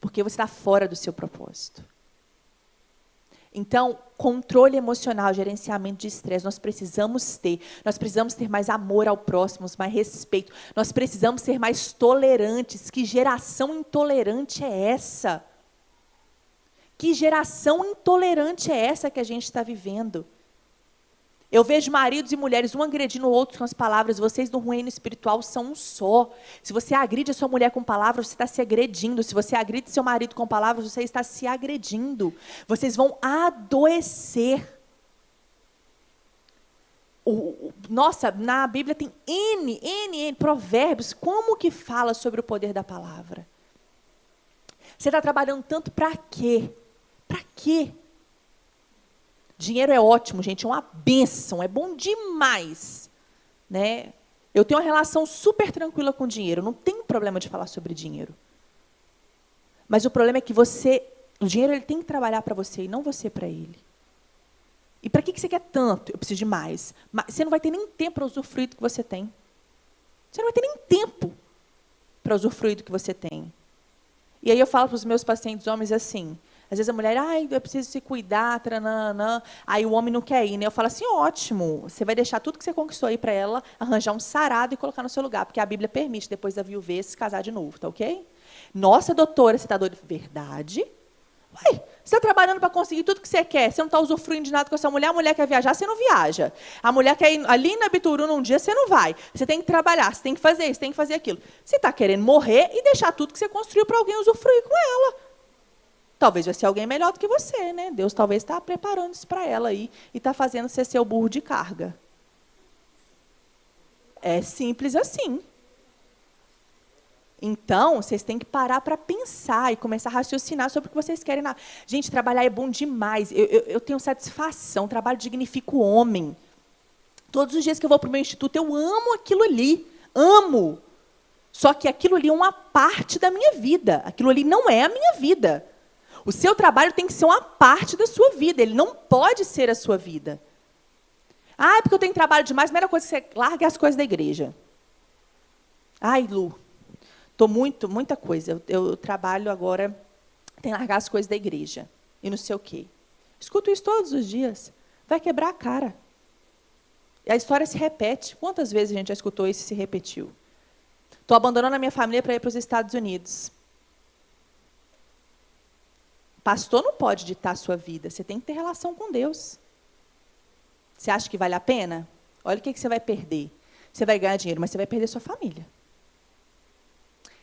Porque você está fora do seu propósito. Então, Controle emocional, gerenciamento de estresse, nós precisamos ter. Nós precisamos ter mais amor ao próximo, mais respeito. Nós precisamos ser mais tolerantes. Que geração intolerante é essa? Que geração intolerante é essa que a gente está vivendo? Eu vejo maridos e mulheres, um agredindo o outro com as palavras. Vocês no reino espiritual são um só. Se você agride a sua mulher com palavras, você está se agredindo. Se você agride seu marido com palavras, você está se agredindo. Vocês vão adoecer. Nossa, na Bíblia tem N provérbios. Como que fala sobre o poder da palavra? Você está trabalhando tanto para quê? Para quê? Dinheiro é ótimo, gente, é uma bênção, é bom demais, né? Eu tenho uma relação super tranquila com dinheiro, não tenho problema de falar sobre dinheiro. Mas o problema é que o dinheiro ele tem que trabalhar para você e não você para ele. E para que você quer tanto? Eu preciso de mais. Mas você não vai ter nem tempo para usufruir do que você tem. Você não vai ter nem tempo para usufruir do que você tem. E aí eu falo para os meus pacientes homens assim, às vezes a mulher, eu preciso se cuidar, trananã. Aí o homem não quer ir, né? Eu falo assim, ótimo, você vai deixar tudo que você conquistou aí para ela, arranjar um sarado e colocar no seu lugar, porque a Bíblia permite, depois da viuvez, se casar de novo, tá ok? Nossa, doutora, você está doida? Verdade? Ué, você está trabalhando para conseguir tudo que você quer, você não está usufruindo de nada com essa mulher, a mulher quer viajar, você não viaja. A mulher quer ir ali na Bituruna um dia, você não vai. Você tem que trabalhar, você tem que fazer isso, tem que fazer aquilo. Você está querendo morrer e deixar tudo que você construiu para alguém usufruir com ela. Talvez vai ser alguém melhor do que você, né? Deus talvez está preparando isso para ela aí e está fazendo você ser o burro de carga. É simples assim. Então, vocês têm que parar para pensar e começar a raciocinar sobre o que vocês querem. Gente, trabalhar é bom demais. Eu tenho satisfação, o trabalho dignifica o homem. Todos os dias que eu vou para o meu instituto, eu amo aquilo ali. Amo. Só que aquilo ali é uma parte da minha vida. Aquilo ali não é a minha vida. O seu trabalho tem que ser uma parte da sua vida. Ele não pode ser a sua vida. É porque eu tenho trabalho demais. A primeira coisa que você larga é as coisas da igreja. Lu, muita coisa. Eu trabalho agora, tem que largar as coisas da igreja. E não sei o quê. Escuto isso todos os dias. Vai quebrar a cara. E a história se repete. Quantas vezes a gente já escutou isso e se repetiu? Estou abandonando a minha família para ir para os Estados Unidos. Pastor não pode ditar a sua vida. Você tem que ter relação com Deus. Você acha que vale a pena? Olha o que você vai perder. Você vai ganhar dinheiro, mas você vai perder sua família.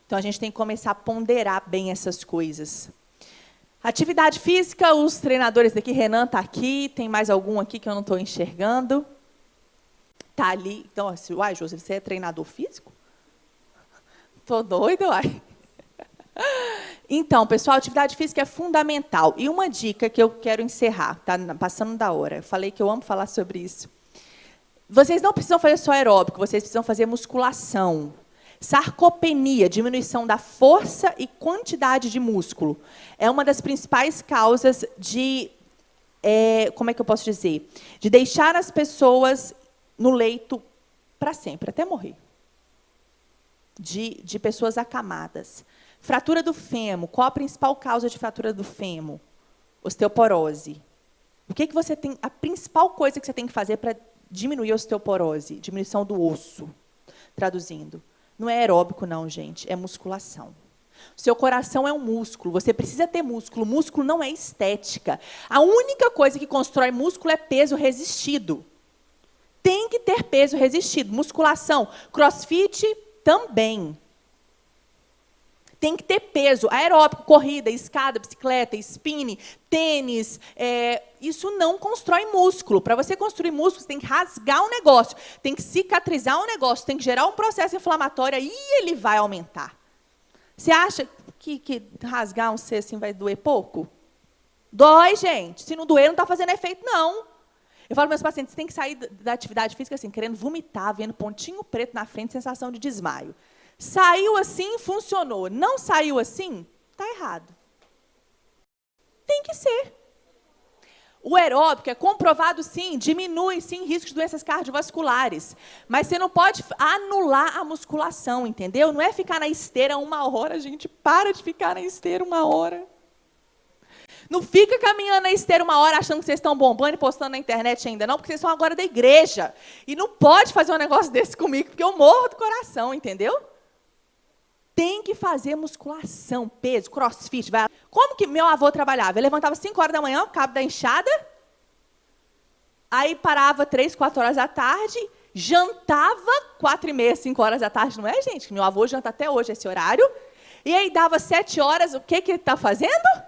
Então, a gente tem que começar a ponderar bem essas coisas. Atividade física, os treinadores daqui, Renan está aqui, tem mais algum aqui que eu não estou enxergando? Está ali. Então, José, você é treinador físico? Estou doida, Então, pessoal, atividade física é fundamental. E uma dica que eu quero encerrar, está passando da hora. Eu falei que eu amo falar sobre isso. Vocês não precisam fazer só aeróbico, vocês precisam fazer musculação. Sarcopenia, diminuição da força e quantidade de músculo. É uma das principais causas de, como é que eu posso dizer? De deixar as pessoas no leito para sempre, até morrer. De pessoas acamadas. Fratura do fêmur. Qual a principal causa de fratura do fêmur? Osteoporose. O que você tem? A principal coisa que você tem que fazer para diminuir a osteoporose? Diminuição do osso. Traduzindo. Não é aeróbico, não, gente. É musculação. O seu coração é um músculo. Você precisa ter músculo. Músculo não é estética. A única coisa que constrói músculo é peso resistido. Tem que ter peso resistido. Musculação. Crossfit também. Tem que ter peso, aeróbico, corrida, escada, bicicleta, spinning, tênis. Isso não constrói músculo. Para você construir músculo, você tem que rasgar um negócio, tem que cicatrizar um negócio, tem que gerar um processo inflamatório e ele vai aumentar. Você acha que rasgar um C assim vai doer pouco? Dói, gente. Se não doer, não está fazendo efeito, não. Eu falo para meus pacientes, você tem que sair da atividade física assim, querendo vomitar, vendo pontinho preto na frente, sensação de desmaio. Saiu assim, funcionou. Não saiu assim, está errado. Tem que ser. O aeróbico é comprovado, sim, diminui, sim, risco de doenças cardiovasculares. Mas você não pode anular a musculação, entendeu? Não é ficar na esteira 1 hora, gente. Para de ficar na esteira 1 hora. Não fica caminhando na esteira uma hora achando que vocês estão bombando e postando na internet ainda não, porque vocês são agora da igreja. E não pode fazer um negócio desse comigo, porque eu morro do coração, entendeu? Tem que fazer musculação, peso, crossfit. Vai. Como que meu avô trabalhava? Ele levantava 5 horas da manhã, o cabo da enxada, aí parava 3, 4 horas da tarde, jantava 4h30, 5 horas da tarde, não é, gente? Meu avô janta até hoje esse horário. E aí dava 7 horas, o que ele está fazendo?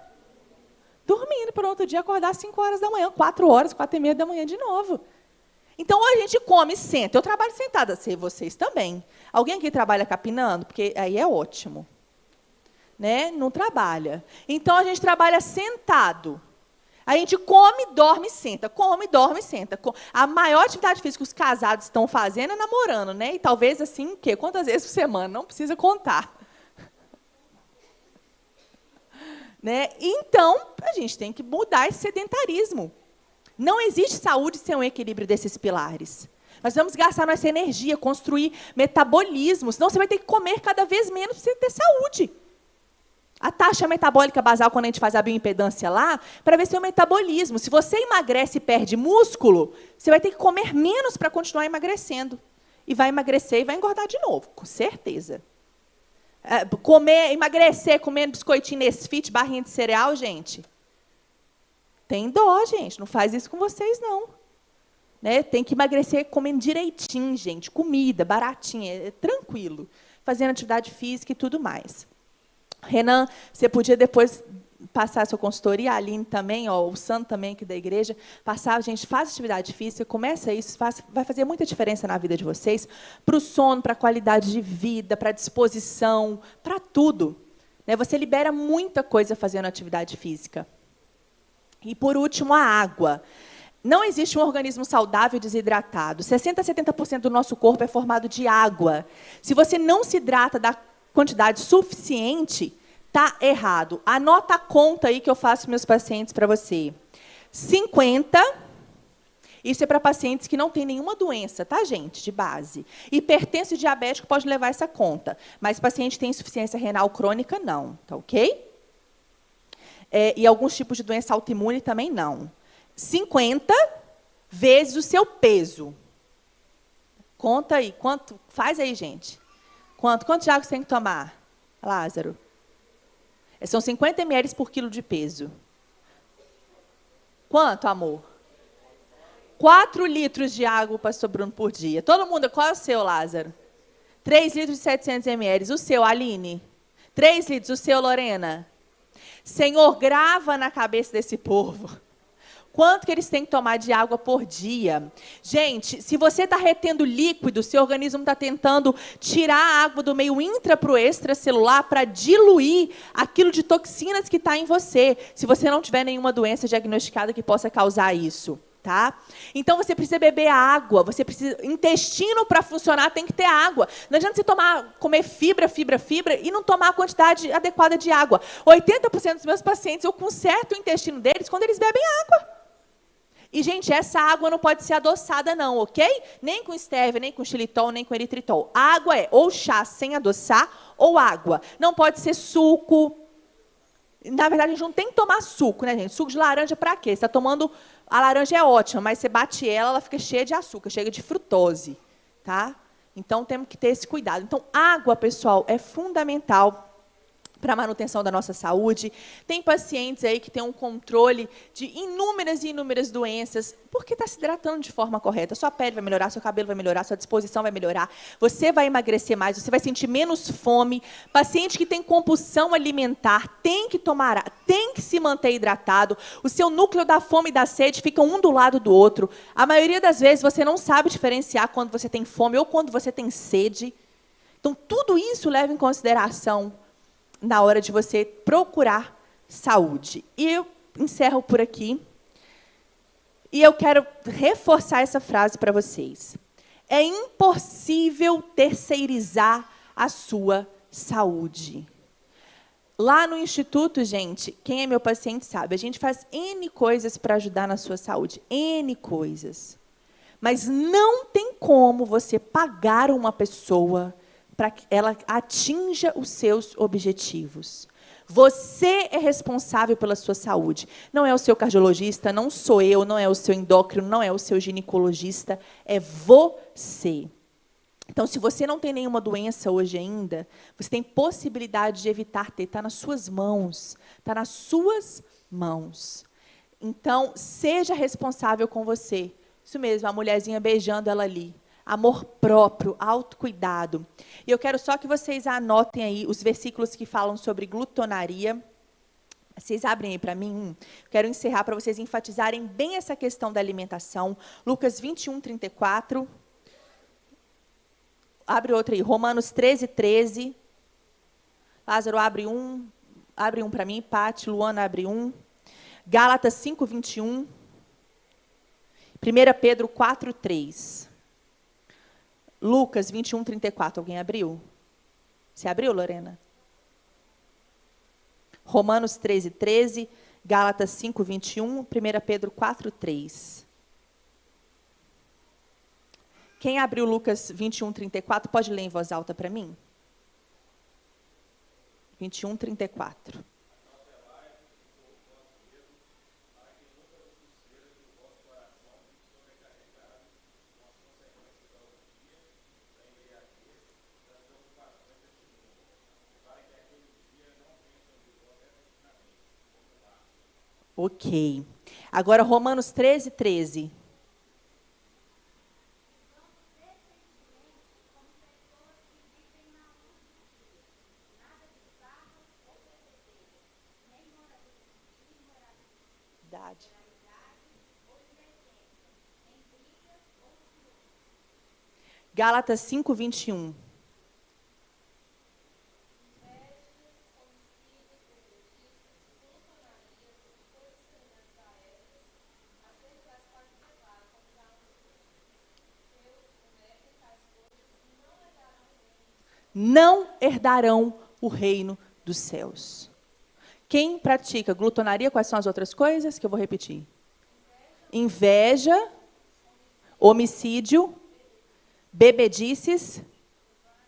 Dormindo para outro dia acordar às 5 horas da manhã, 4 horas, 4h30 da manhã de novo. Então, ou a gente come e senta. Eu trabalho sentada, sei vocês também. Alguém aqui trabalha capinando? Porque aí é ótimo. Né? Não trabalha. Então, a gente trabalha sentado. A gente come, dorme e senta. Come, dorme e senta. A maior atividade física que os casados estão fazendo é namorando, né? E talvez assim, o quê? Quantas vezes por semana? Não precisa contar. Né? Então, a gente tem que mudar esse sedentarismo. Não existe saúde sem um equilíbrio desses pilares. Nós vamos gastar nossa energia, construir metabolismo, senão você vai ter que comer cada vez menos para você ter saúde. A taxa metabólica basal, quando a gente faz a bioimpedância lá, para ver seu metabolismo. Se você emagrece e perde músculo, você vai ter que comer menos para continuar emagrecendo. E vai emagrecer e vai engordar de novo, com certeza. Emagrecer comendo biscoitinho Nesfit, barrinha de cereal, gente. Tem dó, gente. Não faz isso com vocês, não. Né? Tem que emagrecer comendo direitinho, gente. Comida, baratinha, tranquilo. Fazendo atividade física e tudo mais. Renan, você podia depois passar a sua consultoria, a Aline também, ó, o Sandro também aqui da igreja, passar, gente, faz atividade física, começa isso, vai fazer muita diferença na vida de vocês, para o sono, para a qualidade de vida, para a disposição, para tudo. Né? Você libera muita coisa fazendo atividade física. E, por último, a água. Não existe um organismo saudável desidratado. 60% a 70% do nosso corpo é formado de água. Se você não se hidrata da quantidade suficiente, está errado. Anota a conta aí que eu faço para meus pacientes para você. 50, isso é para pacientes que não têm nenhuma doença, tá, gente, de base. Hipertenso e diabético pode levar essa conta, mas paciente que tem insuficiência renal crônica, não, tá ok? E alguns tipos de doença autoimune também não. 50 vezes o seu peso. Conta aí, quanto? Faz aí, gente. Quanto de água você tem que tomar, Lázaro? São 50 ml por quilo de peso. Quanto, amor? 4 litros de água, pastor Bruno, por dia. Todo mundo, qual é o seu, Lázaro? 3 litros e 700 ml. O seu, Aline? 3 litros. O seu, Lorena? Senhor, grava na cabeça desse povo quanto que eles têm que tomar de água por dia. Gente, se você está retendo líquido, seu organismo está tentando tirar a água do meio intra para o extracelular para diluir aquilo de toxinas que está em você, se você não tiver nenhuma doença diagnosticada que possa causar isso. Tá? Então, você precisa beber água, você precisa... Intestino, para funcionar, tem que ter água. Não adianta você comer fibra e não tomar a quantidade adequada de água. 80% dos meus pacientes, eu conserto o intestino deles quando eles bebem água. E, gente, essa água não pode ser adoçada, não, ok? Nem com stevia, nem com xilitol, nem com eritritol. A água é ou chá sem adoçar ou água. Não pode ser suco. Na verdade, a gente não tem que tomar suco, né, gente? Suco de laranja para quê? Você está tomando... A laranja é ótima, mas você bate ela fica cheia de açúcar, cheia de frutose. Tá? Então, temos que ter esse cuidado. Então, água, pessoal, é fundamental para a manutenção da nossa saúde. Tem pacientes aí que têm um controle de inúmeras e inúmeras doenças, porque está se hidratando de forma correta. Sua pele vai melhorar, seu cabelo vai melhorar, sua disposição vai melhorar, você vai emagrecer mais, você vai sentir menos fome. Paciente que tem compulsão alimentar tem que tomar, tem que se manter hidratado. O seu núcleo da fome e da sede fica um do lado do outro. A maioria das vezes você não sabe diferenciar quando você tem fome ou quando você tem sede. Então, tudo isso leva em consideração na hora de você procurar saúde. E eu encerro por aqui. E eu quero reforçar essa frase para vocês. É impossível terceirizar a sua saúde. Lá no Instituto, gente, quem é meu paciente sabe, a gente faz N coisas para ajudar na sua saúde. N coisas. Mas não tem como você pagar uma pessoa para que ela atinja os seus objetivos. Você é responsável pela sua saúde. Não é o seu cardiologista, não sou eu, não é o seu endócrino, não é o seu ginecologista, é você. Então, se você não tem nenhuma doença hoje ainda, você tem possibilidade de evitar ter. Está nas suas mãos. Está nas suas mãos. Então, seja responsável com você. Isso mesmo, a mulherzinha beijando ela ali. Amor próprio, autocuidado. E eu quero só que vocês anotem aí os versículos que falam sobre glutonaria. Vocês abrem aí para mim. Quero encerrar para vocês enfatizarem bem essa questão da alimentação. Lucas 21, 34. Abre outro aí, Romanos 13, 13. Lázaro, abre um para mim. Pati, Luana, abre um. Gálatas 5, 21. 1 Pedro 4, 3. Lucas 21, 34. Alguém abriu? Você abriu, Lorena? Romanos 13, 13. Gálatas 5, 21. 1 Pedro 4, 3. Quem abriu Lucas 21, 34, pode ler em voz alta para mim? 21, 34. Ok. Agora, Romanos 13, 13. Gálatas 5, 21. Não herdarão o reino dos céus. Quem pratica glutonaria, quais são as outras coisas que eu vou repetir? Inveja, homicídio, bebedices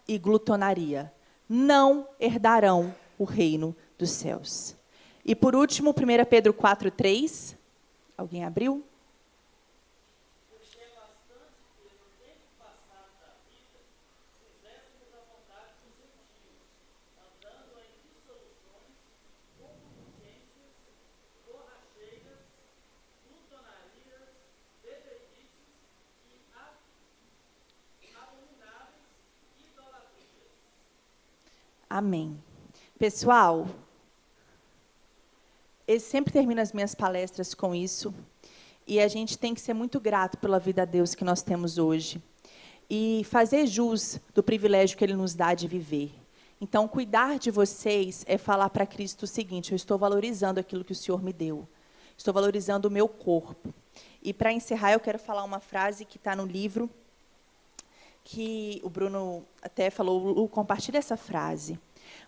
e glutonaria. Não herdarão o reino dos céus. E por último, 1 Pedro 4, 3. Alguém abriu? Amém. Pessoal, eu sempre termino as minhas palestras com isso, e a gente tem que ser muito grato pela vida a Deus que nós temos hoje, e fazer jus do privilégio que Ele nos dá de viver. Então, cuidar de vocês é falar para Cristo o seguinte: eu estou valorizando aquilo que o Senhor me deu, estou valorizando o meu corpo. E, para encerrar, eu quero falar uma frase que está no livro, que o Bruno até falou, Lu, compartilha essa frase.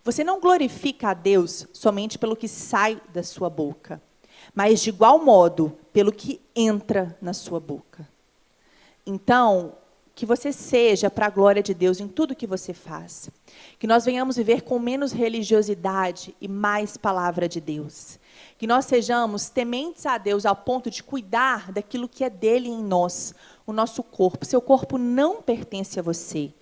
Você não glorifica a Deus somente pelo que sai da sua boca, mas, de igual modo, pelo que entra na sua boca. Então, que você seja para a glória de Deus em tudo que você faz. Que nós venhamos viver com menos religiosidade e mais palavra de Deus. Que nós sejamos tementes a Deus ao ponto de cuidar daquilo que é dele em nós, o nosso corpo. Seu corpo não pertence a você.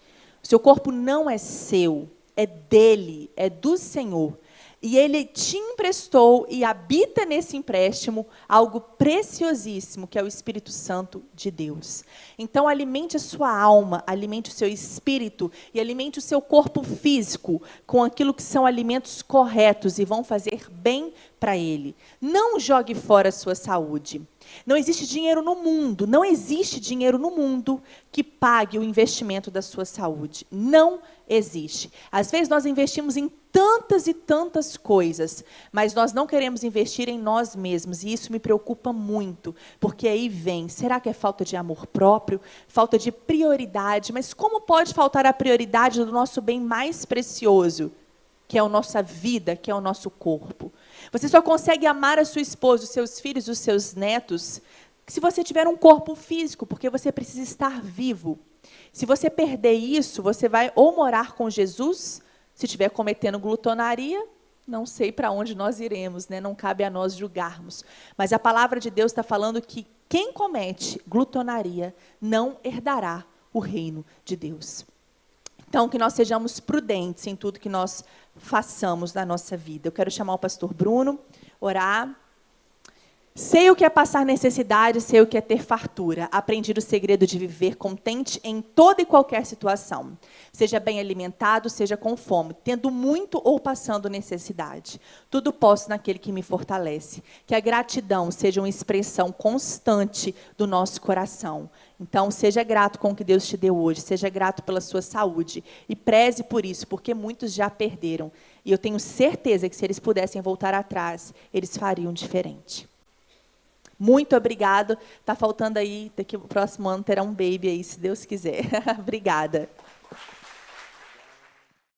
O seu corpo não é seu, é dele, é do Senhor. E Ele te emprestou e habita nesse empréstimo algo preciosíssimo, que é o Espírito Santo de Deus. Então, alimente a sua alma, alimente o seu espírito e alimente o seu corpo físico com aquilo que são alimentos corretos e vão fazer bem para ele. Não jogue fora a sua saúde. Não existe dinheiro no mundo, não existe dinheiro no mundo que pague o investimento da sua saúde. Não existe. Às vezes nós investimos em tantas e tantas coisas, mas nós não queremos investir em nós mesmos, e isso me preocupa muito, porque aí vem, será que é falta de amor próprio, falta de prioridade? Mas como pode faltar a prioridade do nosso bem mais precioso, que é a nossa vida, que é o nosso corpo? Você só consegue amar a sua esposa, os seus filhos, os seus netos, se você tiver um corpo físico, porque você precisa estar vivo. Se você perder isso, você vai ou morar com Jesus, se estiver cometendo glutonaria, não sei para onde nós iremos, né? Não cabe a nós julgarmos. Mas a palavra de Deus está falando que quem comete glutonaria não herdará o reino de Deus. Então, que nós sejamos prudentes em tudo que nós façamos na nossa vida. Eu quero chamar o pastor Bruno, orar. Sei o que é passar necessidade, sei o que é ter fartura. Aprendi o segredo de viver contente em toda e qualquer situação. Seja bem alimentado, seja com fome, tendo muito ou passando necessidade. Tudo posso naquele que me fortalece. Que a gratidão seja uma expressão constante do nosso coração. Então, seja grato com o que Deus te deu hoje. Seja grato pela sua saúde. E preze por isso, porque muitos já perderam. E eu tenho certeza que se eles pudessem voltar atrás, eles fariam diferente. Muito obrigado. Está faltando aí, daqui o próximo ano terá um baby aí, se Deus quiser. Obrigada.